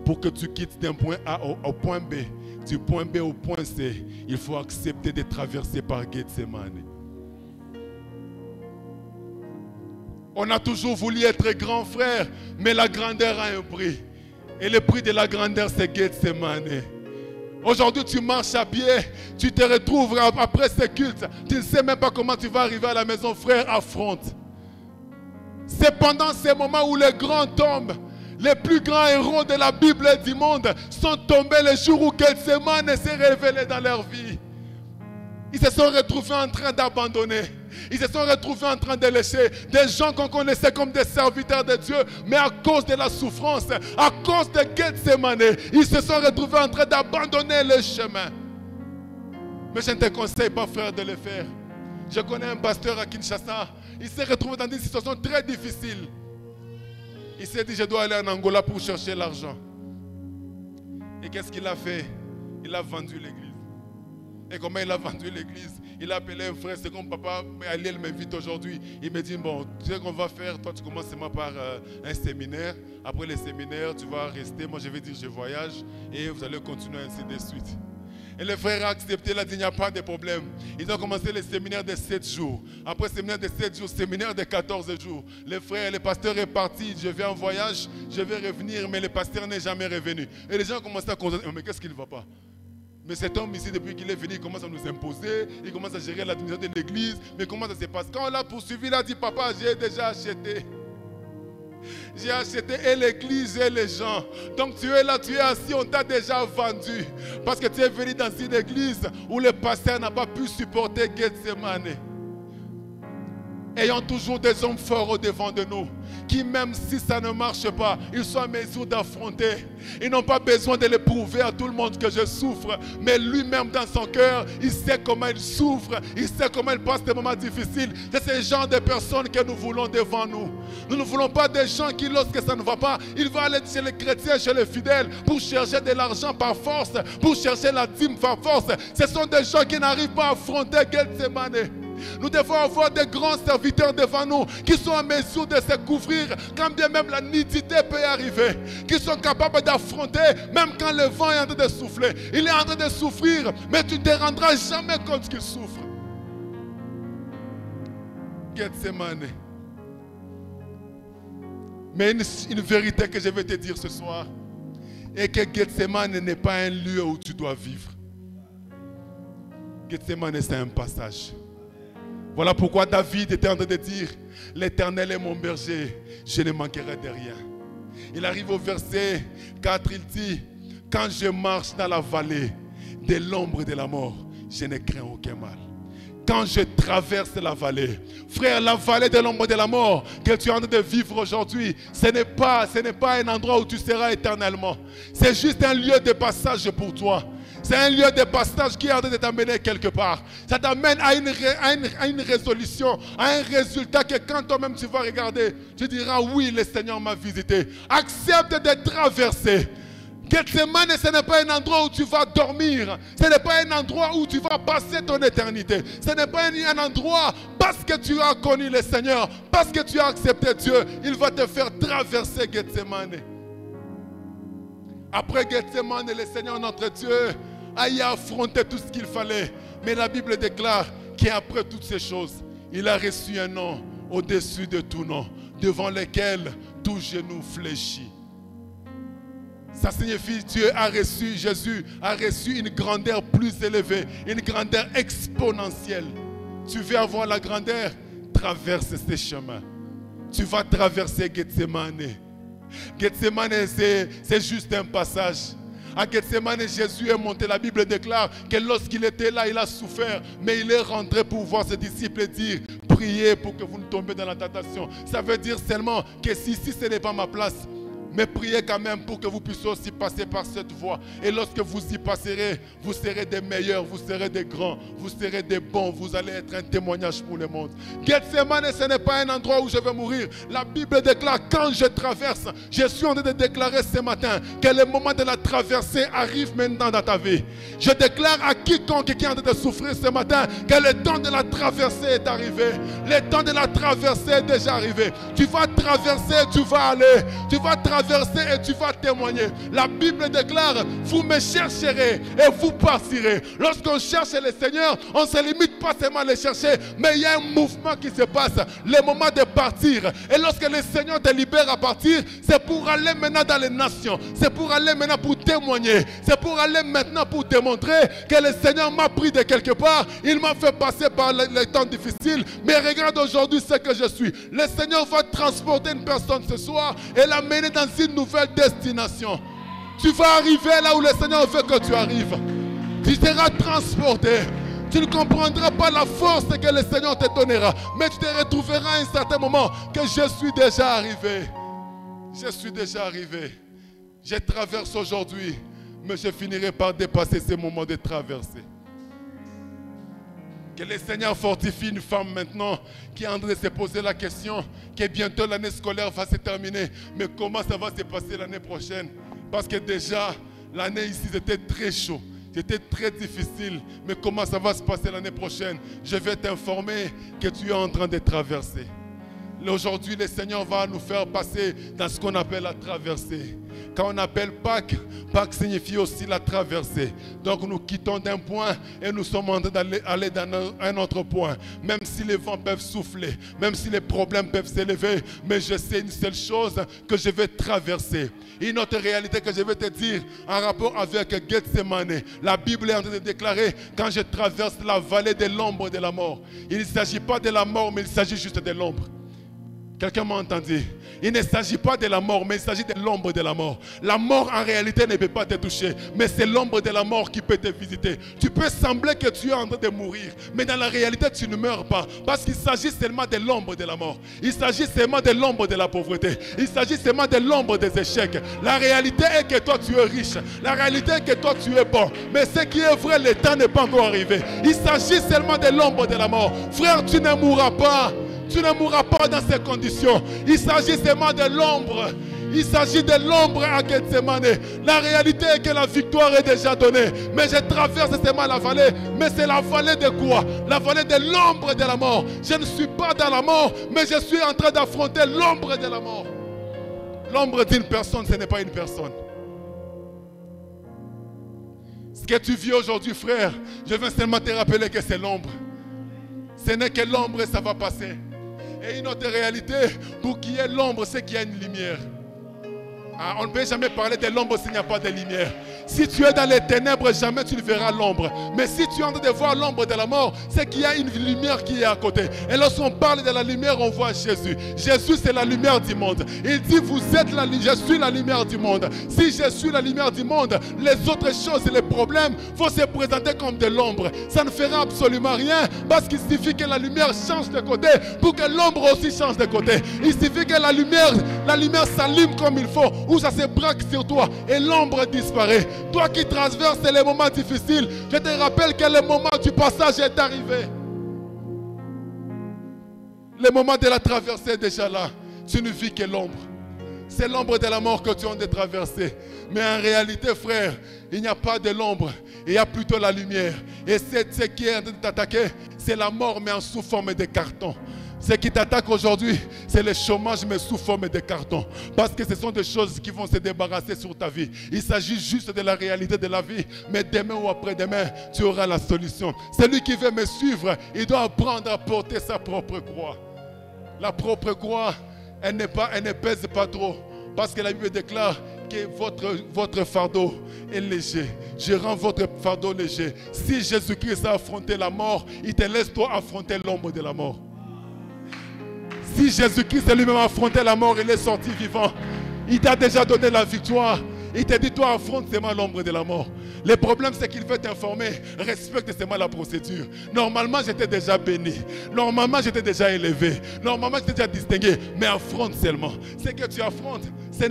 Pour que tu quittes d'un point A au point B, du point B au point C, il faut accepter de traverser par Gethsemane. On a toujours voulu être grand frère, mais la grandeur a un prix. Et le prix de la grandeur, c'est Gethsemane. Aujourd'hui, tu marches à pied, tu te retrouves après ce culte. Tu ne sais même pas comment tu vas arriver à la maison, frère, affronte. C'est pendant ces moments où les grands tombent. Les plus grands héros de la Bible et du monde sont tombés le jour où Gethsemane s'est révélé dans leur vie. Ils se sont retrouvés en train d'abandonner. Ils se sont retrouvés en train de laisser des gens qu'on connaissait comme des serviteurs de Dieu, mais à cause de la souffrance, à cause de Gethsemane, ils se sont retrouvés en train d'abandonner le chemin. Mais je ne te conseille pas, frère, de le faire. Je connais un pasteur à Kinshasa, il s'est retrouvé dans une situation très difficile. Il s'est dit, je dois aller en Angola pour chercher l'argent. Et qu'est-ce qu'il a fait? Il a vendu l'église. Et comment il a vendu l'église? Il a appelé un frère, c'est comme papa, Aliel m'invite aujourd'hui. Il me dit, bon, tu sais qu'on va faire, toi tu commences seulement par un séminaire. Après le séminaire, tu vas rester, moi je vais dire je voyage. Et vous allez continuer ainsi de suite. Et le frère a accepté, il a dit, il n'y a pas de problème. Ils ont commencé le séminaire de 7 jours. Après le séminaire de 7 jours, séminaire de 14 jours. Le pasteur est parti, je vais en voyage, je vais revenir, mais le pasteur n'est jamais revenu. Et les gens ont commencé à constater, mais qu'est-ce qu'il ne va pas? Mais cet homme ici, depuis qu'il est venu, il commence à nous imposer, il commence à gérer l'administration de l'église. Mais comment ça se passe? Quand on l'a poursuivi, il a dit, papa, j'ai déjà acheté. J'ai acheté et l'église et les gens. Donc tu es là, tu es assis, on t'a déjà vendu. Parce que tu es venu dans une église où le pasteur n'a pas pu supporter Gethsemane. Ayons toujours des hommes forts au devant de nous, qui même si ça ne marche pas, ils sont en mesure d'affronter. Ils n'ont pas besoin de le prouver à tout le monde que je souffre, mais lui-même dans son cœur, il sait comment il souffre, il sait comment il passe des moments difficiles. C'est ce genre de personnes que nous voulons devant nous. Nous ne voulons pas des gens qui, lorsque ça ne va pas, ils vont aller chez les chrétiens, chez les fidèles, pour chercher de l'argent par force, pour chercher la dîme par force. Ce sont des gens qui n'arrivent pas à affronter Gethsemane. Nous devons avoir des grands serviteurs devant nous qui sont en mesure de se couvrir quand bien même la nudité peut arriver, qui sont capables d'affronter même quand le vent est en train de souffler. Il est en train de souffrir, mais tu ne te rendras jamais compte qu'il souffre. Gethsemane. Mais une vérité que je vais te dire ce soir est que Gethsemane n'est pas un lieu où tu dois vivre. Gethsemane, c'est un passage. Voilà pourquoi David était en train de dire, l'Éternel est mon berger, je ne manquerai de rien. Il arrive au verset 4, il dit, quand je marche dans la vallée de l'ombre de la mort, je ne crains aucun mal. Quand je traverse la vallée, frère, la vallée de l'ombre de la mort que tu es en train de vivre aujourd'hui, ce n'est pas un endroit où tu seras éternellement. C'est juste un lieu de passage pour toi. C'est un lieu de passage qui est en train de t'amener quelque part. Ça t'amène à une résolution, à un résultat que quand toi-même tu vas regarder, tu diras oui, le Seigneur m'a visité. Accepte de traverser. Gethsemane, ce n'est pas un endroit où tu vas dormir. Ce n'est pas un endroit où tu vas passer ton éternité. Ce n'est pas un endroit parce que tu as connu le Seigneur, parce que tu as accepté Dieu, il va te faire traverser Gethsemane. Après Gethsemane, le Seigneur notre Dieu a y affronté tout ce qu'il fallait. Mais la Bible déclare qu'après toutes ces choses, il a reçu un nom au-dessus de tout nom, devant lequel tout genou fléchit. Ça signifie que Jésus a reçu une grandeur plus élevée, une grandeur exponentielle. Tu veux avoir la grandeur? Traverse ces chemins. Tu vas traverser Gethsemane. Gethsemane, c'est juste un passage. À Gethsemane, Jésus est monté. La Bible déclare que lorsqu'il était là, il a souffert. Mais il est rentré pour voir ses disciples dire: priez pour que vous ne tombiez dans la tentation. Ça veut dire seulement que si ce n'est pas ma place, mais priez quand même pour que vous puissiez aussi passer par cette voie. Et lorsque vous y passerez, vous serez des meilleurs, vous serez des grands, vous serez des bons, vous allez être un témoignage pour le monde. Gethsemane, ce n'est pas un endroit où je vais mourir. La Bible déclare, quand je traverse, je suis en train de déclarer ce matin que le moment de la traversée arrive maintenant dans ta vie. Je déclare à quiconque qui est en train de souffrir ce matin que le temps de la traversée est arrivé. Le temps de la traversée est déjà arrivé. Tu vas traverser, tu vas aller, tu vas traverser et tu vas témoigner. La Bible déclare: vous me chercherez et vous partirez. Lorsqu'on cherche le Seigneur, on ne se limite pas seulement à le chercher, mais il y a un mouvement qui se passe, le moment de partir. Et lorsque le Seigneur te libère à partir, c'est pour aller maintenant dans les nations, c'est pour aller maintenant pour témoigner, c'est pour aller maintenant pour te montrer que le Seigneur m'a pris de quelque part, il m'a fait passer par les temps difficiles, mais regarde aujourd'hui ce que je suis. Le Seigneur va transporter une personne ce soir et l'amener dans une nouvelle destination. Tu vas arriver là où le Seigneur veut que tu arrives. Tu seras transporté. Tu ne comprendras pas la force que le Seigneur te donnera, mais tu te retrouveras à un certain moment que je suis déjà arrivé. Je suis déjà arrivé. Je traverse aujourd'hui, mais je finirai par dépasser ces moments de traversée. Que le Seigneur fortifie une femme maintenant qui est en train de se poser la question que bientôt l'année scolaire va se terminer. Mais comment ça va se passer l'année prochaine? Parce que déjà, l'année ici, c'était très chaud. C'était très difficile. Mais comment ça va se passer l'année prochaine? Je vais t'informer que tu es en train de traverser. Aujourd'hui, le Seigneur va nous faire passer dans ce qu'on appelle la traversée. Quand on appelle Pâques, Pâques signifie aussi la traversée. Donc nous quittons d'un point et nous sommes en train d'aller dans un autre point. Même si les vents peuvent souffler, même si les problèmes peuvent s'élever, mais je sais une seule chose, que je vais traverser. Une autre réalité que je vais te dire en rapport avec Gethsemane. La Bible est en train de déclarer: quand je traverse la vallée de l'ombre de la mort. Il ne s'agit pas de la mort, mais il s'agit juste de l'ombre. Quelqu'un m'a entendu? Il ne s'agit pas de la mort, mais il s'agit de l'ombre de la mort. La mort en réalité ne peut pas te toucher, mais c'est l'ombre de la mort qui peut te visiter. Tu peux sembler que tu es en train de mourir, mais dans la réalité tu ne meurs pas, parce qu'il s'agit seulement de l'ombre de la mort. Il s'agit seulement de l'ombre de la pauvreté. Il s'agit seulement de l'ombre des échecs. La réalité est que toi tu es riche. La réalité est que toi tu es bon. Mais ce qui est vrai, le temps n'est pas encore arrivé. Il s'agit seulement de l'ombre de la mort. Frère, tu ne mourras pas. Tu ne mourras pas dans ces conditions. Il s'agit seulement de l'ombre. Il s'agit de l'ombre à Gethsemane. La réalité est que la victoire est déjà donnée. Mais je traverse seulement la vallée. Mais c'est la vallée de quoi? La vallée de l'ombre de la mort. Je ne suis pas dans la mort, mais je suis en train d'affronter l'ombre de la mort. L'ombre d'une personne, ce n'est pas une personne. Ce que tu vis aujourd'hui, frère, je veux seulement te rappeler que c'est l'ombre. Ce n'est que l'ombre et ça va passer. Et une autre réalité, pour qu'il y ait l'ombre, c'est qu'il y a une lumière. On ne peut jamais parler de l'ombre s'il n'y a pas de lumière. Si tu es dans les ténèbres, jamais tu ne verras l'ombre. Mais si tu es en train de voir l'ombre de la mort, c'est qu'il y a une lumière qui est à côté. Et lorsqu'on parle de la lumière, on voit Jésus. Jésus, c'est la lumière du monde. Il dit, vous êtes la lumière, je suis la lumière du monde. Si je suis la lumière du monde, les autres choses et les problèmes vont se présenter comme de l'ombre. Ça ne fera absolument rien, parce qu'il suffit que la lumière change de côté pour que l'ombre aussi change de côté. Il suffit que la lumière s'allume comme il faut, ou ça se braque sur toi et l'ombre disparaît. Toi qui traverses les moments difficiles, je te rappelle que le moment du passage est arrivé. Le moment de la traversée est déjà là. Tu ne vis que l'ombre. C'est l'ombre de la mort que tu as de traverser. Mais en réalité, frère, il n'y a pas de l'ombre. Il y a plutôt la lumière. Et ce qui est en train de t'attaquer, c'est la mort, mais en sous forme de carton. Ce qui t'attaque aujourd'hui, c'est le chômage, mais sous forme de carton. Parce que ce sont des choses qui vont se débarrasser sur ta vie. Il s'agit juste de la réalité de la vie. Mais demain ou après-demain, tu auras la solution. Celui qui veut me suivre, il doit apprendre à porter sa propre croix. La propre croix, elle ne pèse pas trop. Parce que la Bible déclare que votre fardeau est léger. Je rends votre fardeau léger. Si Jésus-Christ a affronté la mort, il te laisse toi affronter l'ombre de la mort. Si Jésus-Christ lui-même a affronté la mort, il est sorti vivant. Il t'a déjà donné la victoire. Il t'a dit, toi, affronte seulement l'ombre de la mort. Le problème, c'est qu'il veut t'informer. Respecte seulement la procédure. Normalement, j'étais déjà béni. Normalement, j'étais déjà élevé. Normalement, j'étais déjà distingué. Mais affronte seulement. Ce que tu affrontes, ce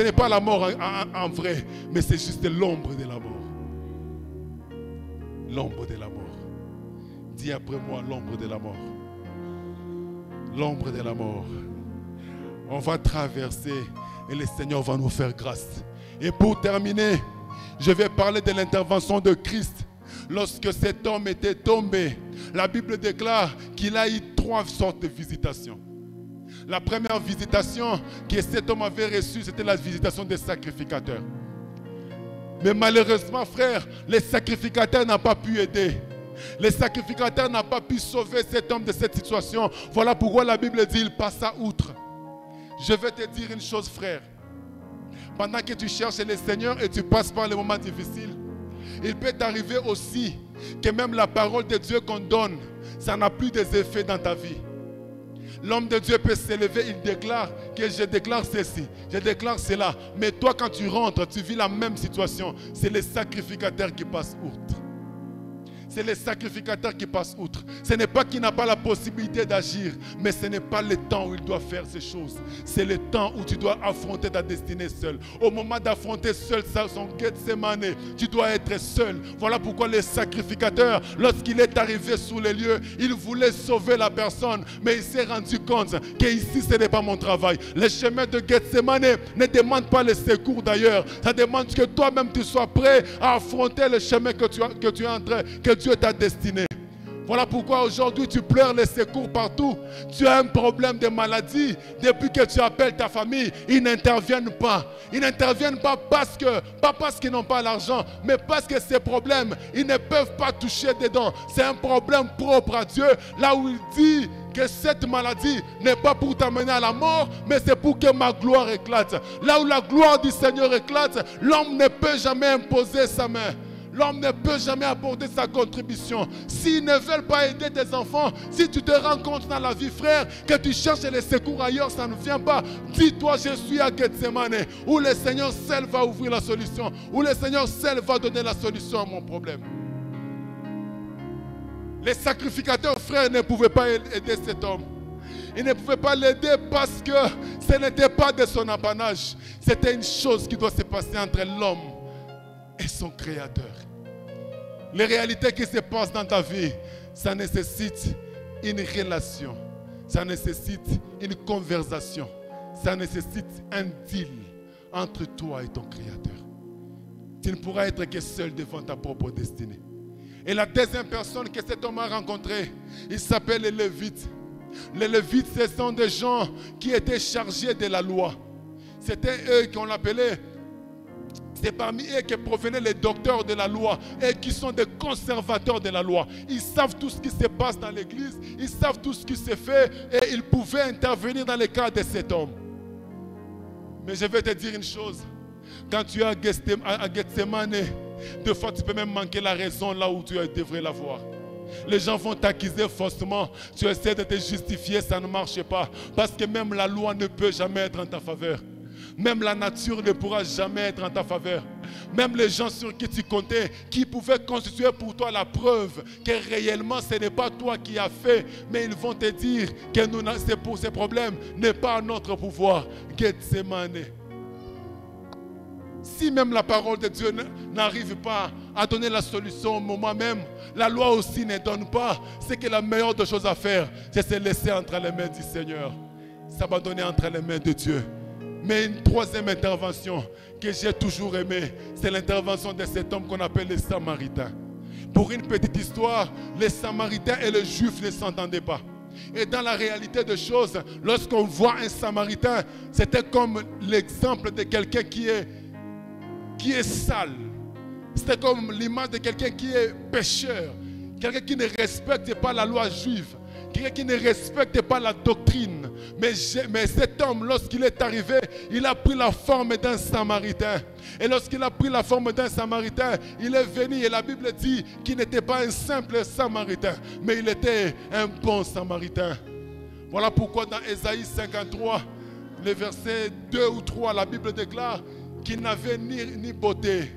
n'est pas la mort en vrai. Mais c'est juste l'ombre de la mort. L'ombre de la mort. Dis après moi, l'ombre de la mort. L'ombre de la mort. On va traverser et le Seigneur va nous faire grâce. Et pour terminer, je vais parler de l'intervention de Christ. Lorsque cet homme était tombé, la Bible déclare qu'il a eu 3 sortes de visitations. La première visitation que cet homme avait reçue, c'était la visitation des sacrificateurs. Mais malheureusement, frère, les sacrificateurs n'ont pas pu aider. Les sacrificateurs n'ont pas pu sauver cet homme de cette situation. Voilà pourquoi la Bible dit qu'il passa outre. Je vais te dire une chose, frère. Pendant que tu cherches le Seigneur et tu passes par les moments difficiles, il peut t'arriver aussi que même la parole de Dieu qu'on donne, ça n'a plus des effets dans ta vie. L'homme de Dieu peut s'élever, il déclare que je déclare ceci, je déclare cela. Mais toi, quand tu rentres, tu vis la même situation. C'est les sacrificateurs qui passent outre. C'est les sacrificateurs qui passent outre. Ce n'est pas qu'il n'a pas la possibilité d'agir, mais ce n'est pas le temps où il doit faire ces choses. C'est le temps où tu dois affronter ta destinée seul. Au moment d'affronter seul son Gethsemane, tu dois être seul. Voilà pourquoi les sacrificateurs, lorsqu'il est arrivé sous les lieux, il voulait sauver la personne, mais il s'est rendu compte qu'ici ce n'est pas mon travail. Le chemin de Gethsemane ne demande pas le secours d'ailleurs. Ça demande que toi-même tu sois prêt à affronter le chemin que tu es en train, que Dieu t'a destiné. Voilà pourquoi aujourd'hui tu pleures les secours partout. Tu as un problème de maladie. Depuis que tu appelles ta famille, ils n'interviennent pas. Ils n'interviennent pas parce qu'ils n'ont pas l'argent, mais parce que ces problèmes, ils ne peuvent pas toucher dedans. C'est un problème propre à Dieu. Là où il dit que cette maladie n'est pas pour t'amener à la mort, mais c'est pour que ma gloire éclate. Là où la gloire du Seigneur éclate, l'homme ne peut jamais imposer sa main. L'homme ne peut jamais apporter sa contribution. S'ils ne veulent pas aider tes enfants, si tu te rends compte dans la vie, frère, que tu cherches les secours ailleurs, ça ne vient pas. Dis-toi, je suis à Gethsemane, où le Seigneur seul va ouvrir la solution, où le Seigneur seul va donner la solution à mon problème. Les sacrificateurs, frère, ne pouvaient pas aider cet homme. Ils ne pouvaient pas l'aider parce que ce n'était pas de son apanage. C'était une chose qui doit se passer entre l'homme et son Créateur. Les réalités qui se passent dans ta vie, ça nécessite une relation, ça nécessite une conversation, ça nécessite un deal entre toi et ton Créateur. Tu ne pourras être que seul devant ta propre destinée. Et la deuxième personne que cet homme a rencontrée, il s'appelle les Lévites. Les Lévites, ce sont des gens qui étaient chargés de la loi. C'était eux qu'on l'appelait. C'est parmi eux que provenaient les docteurs de la loi et qui sont des conservateurs de la loi. Ils savent tout ce qui se passe dans l'église, ils savent tout ce qui se fait et ils pouvaient intervenir dans le cas de cet homme. Mais je vais te dire une chose. Quand tu es à Gethsemane, des fois tu peux même manquer la raison là où tu devrais l'avoir. Les gens vont t'accuser faussement. Tu essaies de te justifier, ça ne marche pas. Parce que même la loi ne peut jamais être en ta faveur. Même la nature ne pourra jamais être en ta faveur. Même les gens sur qui tu comptais, qui pouvaient constituer pour toi la preuve que réellement ce n'est pas toi qui as fait, mais ils vont te dire que c'est pour ces problèmes n'est pas à notre pouvoir. Gethsemane. Si même la parole de Dieu n'arrive pas à donner la solution au moment même, la loi aussi ne donne pas, c'est que la meilleure des choses à faire, c'est se laisser entre les mains du Seigneur. S'abandonner entre les mains de Dieu. Mais une troisième intervention que j'ai toujours aimée, c'est l'intervention de cet homme qu'on appelle les Samaritains. Pour une petite histoire, les Samaritains et les Juifs ne s'entendaient pas. Et dans la réalité des choses, lorsqu'on voit un Samaritain, c'était comme l'exemple de quelqu'un qui est sale. C'était comme l'image de quelqu'un qui est pécheur, quelqu'un qui ne respecte pas la loi juive, quelqu'un qui ne respecte pas la doctrine. Mais cet homme, lorsqu'il est arrivé, il a pris la forme d'un Samaritain. Et lorsqu'il a pris la forme d'un Samaritain, il est venu et la Bible dit qu'il n'était pas un simple Samaritain, mais il était un bon Samaritain. Voilà pourquoi dans Ésaïe 53, le verset 2 ou 3, la Bible déclare qu'il n'avait ni beauté,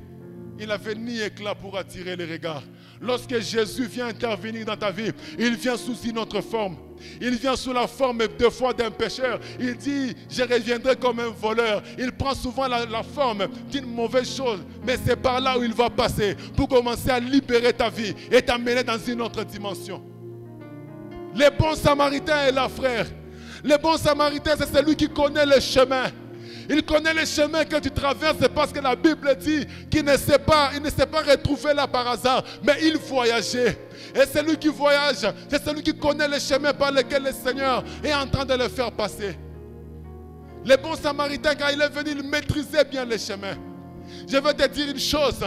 il n'avait ni éclat pour attirer les regards. Lorsque Jésus vient intervenir dans ta vie, il vient sous une autre forme. Il vient sous la forme deux fois d'un pécheur. Il dit, je reviendrai comme un voleur. Il prend souvent la forme d'une mauvaise chose. Mais c'est par là où il va passer pour commencer à libérer ta vie et t'amener dans une autre dimension. Le bon Samaritain est là, frère. Le bon Samaritain, c'est celui qui connaît le chemin. Il connaît les chemins que tu traverses parce que la Bible dit qu'il ne s'est pas retrouvé là par hasard, mais il voyageait. Et celui qui voyage, c'est celui qui connaît les chemins par lesquels le Seigneur est en train de le faire passer. Le bon Samaritain, quand il est venu, il maîtrisait bien les chemins. Je veux te dire une chose,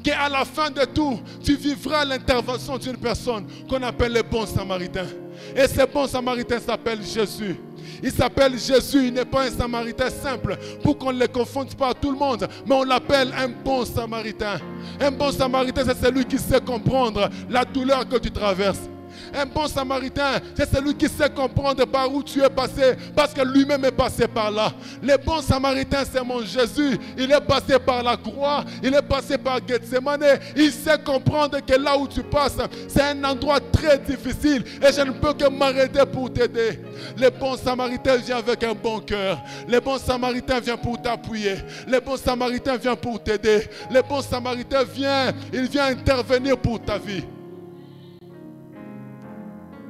qu'à la fin de tout, tu vivras l'intervention d'une personne qu'on appelle le bon Samaritain. Et ce bon Samaritain s'appelle Jésus. Il s'appelle Jésus, il n'est pas un Samaritain simple pour qu'on ne le confonde pas à tout le monde, mais on l'appelle un bon Samaritain. Un bon Samaritain, c'est celui qui sait comprendre la douleur que tu traverses. Un bon Samaritain, c'est celui qui sait comprendre par où tu es passé, parce que lui-même est passé par là. Le bon Samaritain, c'est mon Jésus. Il est passé par la croix, il est passé par Gethsemane. Il sait comprendre que là où tu passes, c'est un endroit très difficile et je ne peux que m'arrêter pour t'aider. Le bon Samaritain vient avec un bon cœur. Le bon Samaritain vient pour t'appuyer. Le bon Samaritain vient pour t'aider. Le bon Samaritain vient, il vient intervenir pour ta vie.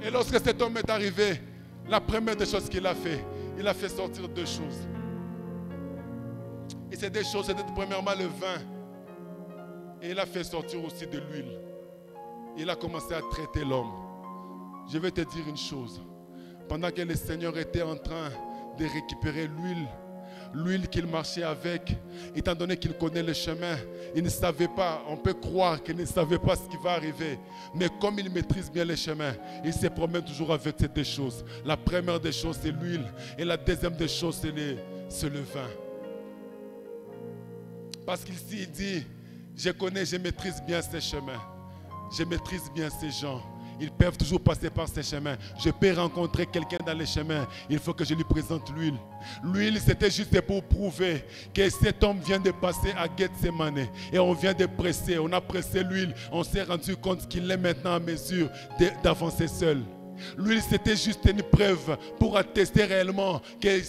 Et lorsque cet homme est arrivé, la première des choses qu'il a fait, il a fait sortir deux choses. Et ces deux choses, c'était premièrement le vin. Et il a fait sortir aussi de l'huile. Il a commencé à traiter l'homme. Je vais te dire une chose. Pendant que le Seigneur était en train de récupérer l'huile qu'il marchait avec, étant donné qu'il connaît le chemin, il ne savait pas, on peut croire qu'il ne savait pas ce qui va arriver, mais comme il maîtrise bien le chemin, il se promène toujours avec ces deux choses. La première des choses, c'est l'huile, et la deuxième des choses, c'est le vin. Parce qu'ici, il dit, je maîtrise bien ces chemins, je maîtrise bien ces gens. Ils peuvent toujours passer par ces chemins. Je peux rencontrer quelqu'un dans les chemins. Il faut que je lui présente l'huile. L'huile, c'était juste pour prouver que cet homme vient de passer à Gethsemane. Et on vient de presser. On a pressé l'huile. On s'est rendu compte qu'il est maintenant en mesure d'avancer seul. L'huile, c'était juste une preuve pour attester réellement que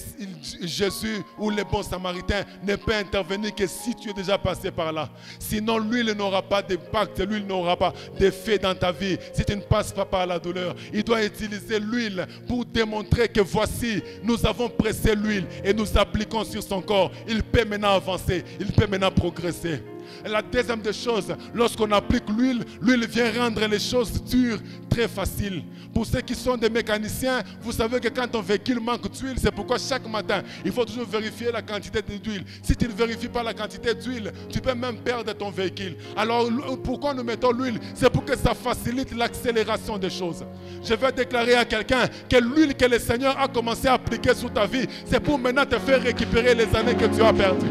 Jésus ou le bon Samaritain ne peut intervenir que si tu es déjà passé par là. Sinon, l'huile n'aura pas d'impact, l'huile n'aura pas d'effet dans ta vie si tu ne passes pas par la douleur. Il doit utiliser l'huile pour démontrer que voici, nous avons pressé l'huile et nous appliquons sur son corps. Il peut maintenant avancer, il peut maintenant progresser. Et la deuxième des choses, lorsqu'on applique l'huile, l'huile vient rendre les choses dures très faciles. Pour ceux qui sont des mécaniciens, vous savez que quand ton véhicule manque d'huile, c'est pourquoi chaque matin, il faut toujours vérifier la quantité d'huile. Si tu ne vérifies pas la quantité d'huile, tu peux même perdre ton véhicule. Alors pourquoi nous mettons l'huile? C'est pour que ça facilite l'accélération des choses. Je vais déclarer à quelqu'un que l'huile que le Seigneur a commencé à appliquer sur ta vie, c'est pour maintenant te faire récupérer les années que tu as perdues.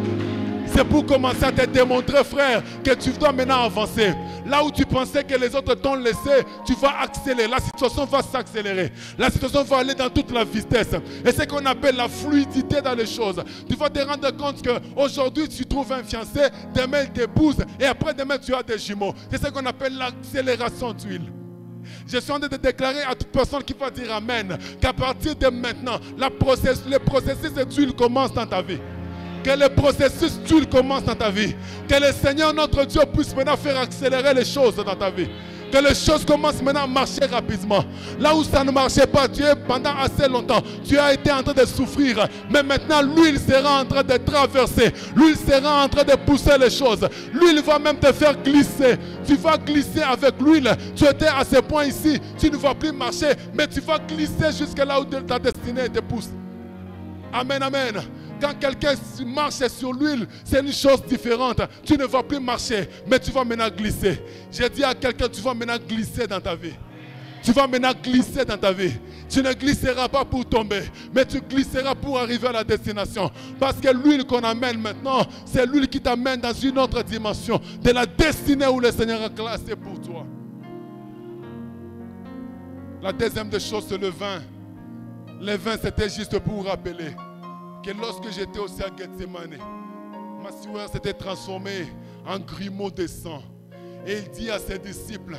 C'est pour commencer à te démontrer, frère, que tu dois maintenant avancer. Là où tu pensais que les autres t'ont laissé, tu vas accélérer. La situation va s'accélérer. La situation va aller dans toute la vitesse. Et c'est ce qu'on appelle la fluidité dans les choses. Tu vas te rendre compte qu'aujourd'hui, tu trouves un fiancé, demain, il t'épouse, et après, demain, tu as des jumeaux. C'est ce qu'on appelle l'accélération d'huile. Je suis en train de déclarer à toute personne qui va dire Amen, qu'à partir de maintenant, le processus d'huile commence dans ta vie. Que le processus d'huile commence dans ta vie. Que le Seigneur notre Dieu puisse maintenant faire accélérer les choses dans ta vie. Que les choses commencent maintenant à marcher rapidement. Là où ça ne marchait pas, tu es pendant assez longtemps. Tu as été en train de souffrir. Mais maintenant, l'huile sera en train de traverser. L'huile sera en train de pousser les choses. L'huile va même te faire glisser. Tu vas glisser avec l'huile. Tu étais à ce point ici. Tu ne vas plus marcher. Mais tu vas glisser jusqu'à là où ta destinée te pousse. Amen, amen. Quand quelqu'un marche sur l'huile, c'est une chose différente. Tu ne vas plus marcher, mais tu vas maintenant glisser. J'ai dit à quelqu'un, tu vas maintenant glisser dans ta vie. Tu vas maintenant glisser dans ta vie. Tu ne glisseras pas pour tomber, mais tu glisseras pour arriver à la destination. Parce que l'huile qu'on amène maintenant, c'est l'huile qui t'amène dans une autre dimension de la destinée où le Seigneur a classé pour toi. La deuxième des choses, c'est le vin. Le vin, c'était juste pour rappeler que lorsque j'étais aussi à Gethsemane, ma sueur s'était transformée en grumeau de sang. Et il dit à ses disciples,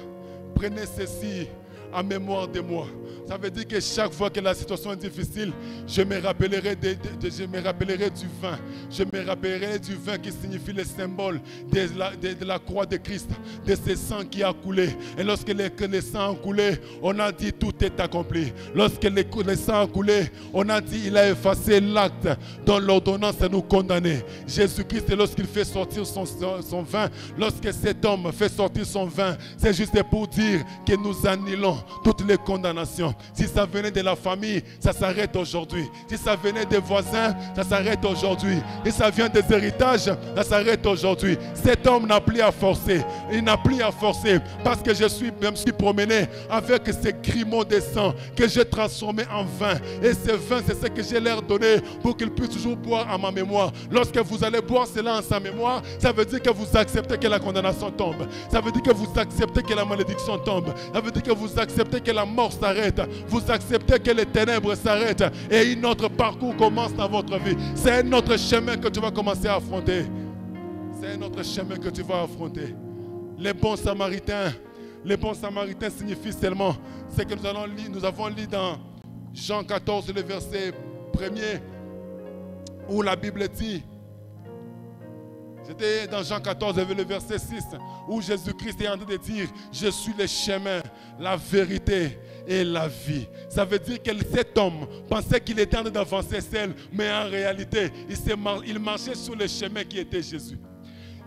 prenez ceci en mémoire de moi. Ça veut dire que chaque fois que la situation est difficile, je me rappellerai du vin. Je me rappellerai du vin qui signifie le symbole de la croix de Christ, de ce sang qui a coulé. Et lorsque le sang a coulé, on a dit tout est accompli. Lorsque le sang a coulé, on a dit il a effacé l'acte dont l'ordonnance nous condamnait. Jésus-Christ, lorsqu'il fait sortir son vin, lorsque cet homme fait sortir son vin, c'est juste pour dire que nous annulons toutes les condamnations. Si ça venait de la famille, ça s'arrête aujourd'hui. Si ça venait des voisins, ça s'arrête aujourd'hui. Si ça vient des héritages, ça s'arrête aujourd'hui. Cet homme n'a plus à forcer. Il n'a plus à forcer parce que je me suis promené avec ces grumeaux de sang que j'ai transformé en vin. Et ce vin, c'est ce que j'ai leur donné pour qu'il puisse toujours boire à ma mémoire. Lorsque vous allez boire cela en sa mémoire, ça veut dire que vous acceptez que la condamnation tombe. Ça veut dire que vous acceptez que la malédiction tombe. Ça veut dire que vous acceptez que la mort s'arrête. Vous acceptez que les ténèbres s'arrêtent et un autre parcours commence dans votre vie. C'est un autre chemin que tu vas commencer à affronter. C'est un autre chemin que tu vas affronter. Les bons samaritains signifient seulement ce que nous avons lu dans Jean 14, le verset 1er, où la Bible dit, c'était dans Jean 14, le verset 6, où Jésus-Christ est en train de dire, je suis le chemin, la vérité et la vie. Ça veut dire que cet homme pensait qu'il était en train d'avancer seul, mais en réalité, il marchait sur le chemin qui était Jésus.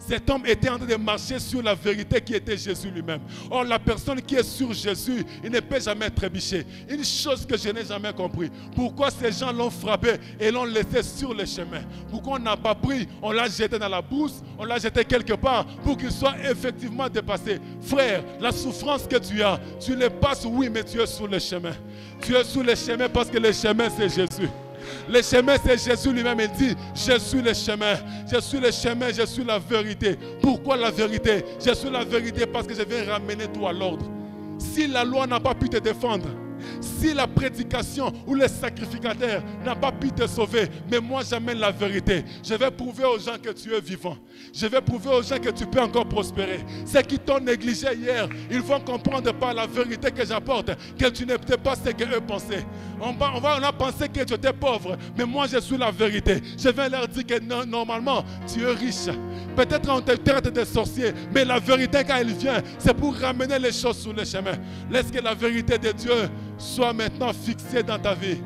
Cet homme était en train de marcher sur la vérité qui était Jésus lui-même. Or, la personne qui est sur Jésus, il ne peut jamais trébucher. Une chose que je n'ai jamais compris. Pourquoi ces gens l'ont frappé et l'ont laissé sur le chemin? Pourquoi on n'a pas pris, on l'a jeté dans la bourse, on l'a jeté quelque part pour qu'il soit effectivement dépassé? Frère, la souffrance que tu as, tu le passes, oui, mais tu es sur le chemin. Tu es sur le chemin parce que le chemin, c'est Jésus. Le chemin, c'est Jésus lui-même. Il dit, je suis le chemin, je suis le chemin, je suis la vérité. Pourquoi la vérité? Je suis la vérité parce que je vais ramener tout à l'ordre. Si la loi n'a pas pu te défendre, si la prédication ou le sacrificateur n'a pas pu te sauver, mais moi j'amène la vérité. Je vais prouver aux gens que tu es vivant. Je vais prouver aux gens que tu peux encore prospérer. Ceux qui t'ont négligé hier, ils vont comprendre par la vérité que j'apporte que tu n'étais pas ce qu'eux pensaient. On a pensé que tu étais pauvre, mais moi je suis la vérité. Je vais leur dire que normalement tu es riche. Peut-être on te traite de sorcier, mais la vérité quand elle vient, c'est pour ramener les choses sur le chemin. Laisse que la vérité de Dieu soit maintenant fixée dans ta vie.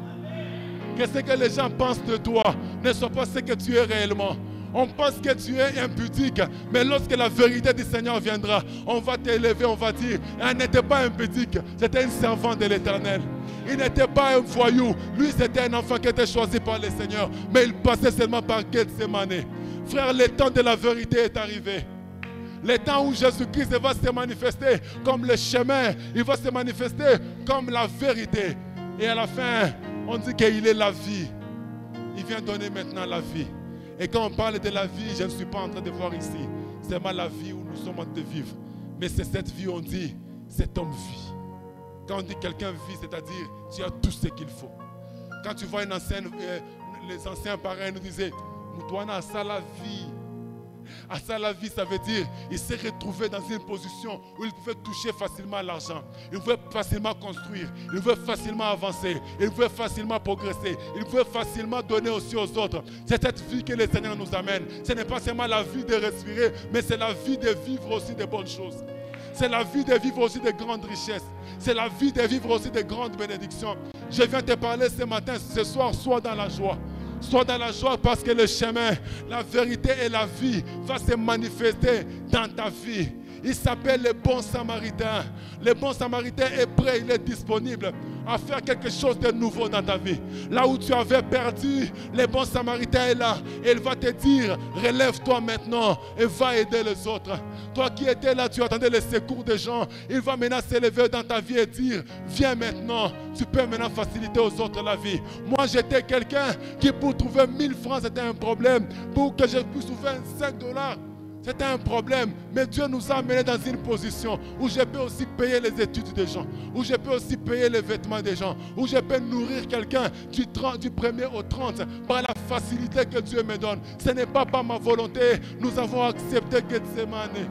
Que ce que les gens pensent de toi ne soit pas ce que tu es réellement. On pense que tu es impudique, mais lorsque la vérité du Seigneur viendra, on va t'élever, on va dire, elle n'était pas impudique, c'était une servante de l'Éternel. Il n'était pas un voyou, lui c'était un enfant qui était choisi par le Seigneur, mais il passait seulement par Gethsemane. Frère, le temps de la vérité est arrivé. Le temps où Jésus-Christ va se manifester comme le chemin, il va se manifester comme la vérité. Et à la fin, on dit qu'il est la vie. Il vient donner maintenant la vie. Et quand on parle de la vie, je ne suis pas en train de voir ici. C'est seulement la vie où nous sommes en train de vivre. Mais c'est cette vie où on dit, cet homme vit. Quand on dit quelqu'un vit, c'est-à-dire tu as tout ce qu'il faut. Quand tu vois une ancienne, les anciens parents nous disaient, Moutouana a ça la vie. À ça la vie, ça veut dire il s'est retrouvé dans une position où il pouvait toucher facilement l'argent, il pouvait facilement construire, il pouvait facilement avancer, il pouvait facilement progresser, il pouvait facilement donner aussi aux autres. C'est cette vie que le Seigneur nous amène. Ce n'est pas seulement la vie de respirer, mais c'est la vie de vivre aussi de bonnes choses. C'est la vie de vivre aussi de grandes richesses. C'est la vie de vivre aussi de grandes bénédictions. Je viens te parler ce matin, ce soir, sois dans la joie. Sois dans la joie parce que le chemin, la vérité et la vie va se manifester dans ta vie. Il s'appelle le bon samaritain. Le bon samaritain est prêt, il est disponible à faire quelque chose de nouveau dans ta vie. Là où tu avais perdu, le bon samaritain est là. Et il va te dire, relève-toi maintenant et va aider les autres. Toi qui étais là, tu attendais le secours des gens. Il va maintenant s'élever dans ta vie et dire, viens maintenant. Tu peux maintenant faciliter aux autres la vie. Moi, j'étais quelqu'un qui pour trouver 1000 francs, c'était un problème. Pour que je puisse trouver 5 $, c'était un problème. Mais Dieu nous a amenés dans une position où je peux aussi payer les études des gens, où je peux aussi payer les vêtements des gens, où je peux nourrir quelqu'un du 1er au 30 par la facilité que Dieu me donne. Ce n'est pas par ma volonté. Nous avons accepté Gethsemane.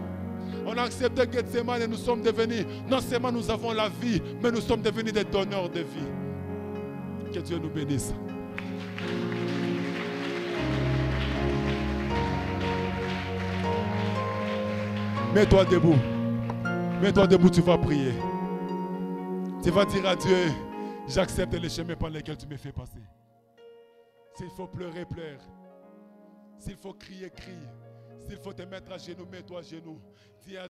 On a accepté Gethsemane et nous sommes devenus, non seulement nous avons la vie, mais nous sommes devenus des donneurs de vie. Que Dieu nous bénisse. Mets-toi debout. Mets-toi debout, tu vas prier. Tu vas dire à Dieu, j'accepte les chemins par lesquels tu me fais passer. S'il faut pleurer, pleure. S'il faut crier, crie. S'il faut te mettre à genoux, mets-toi à genoux. Dis à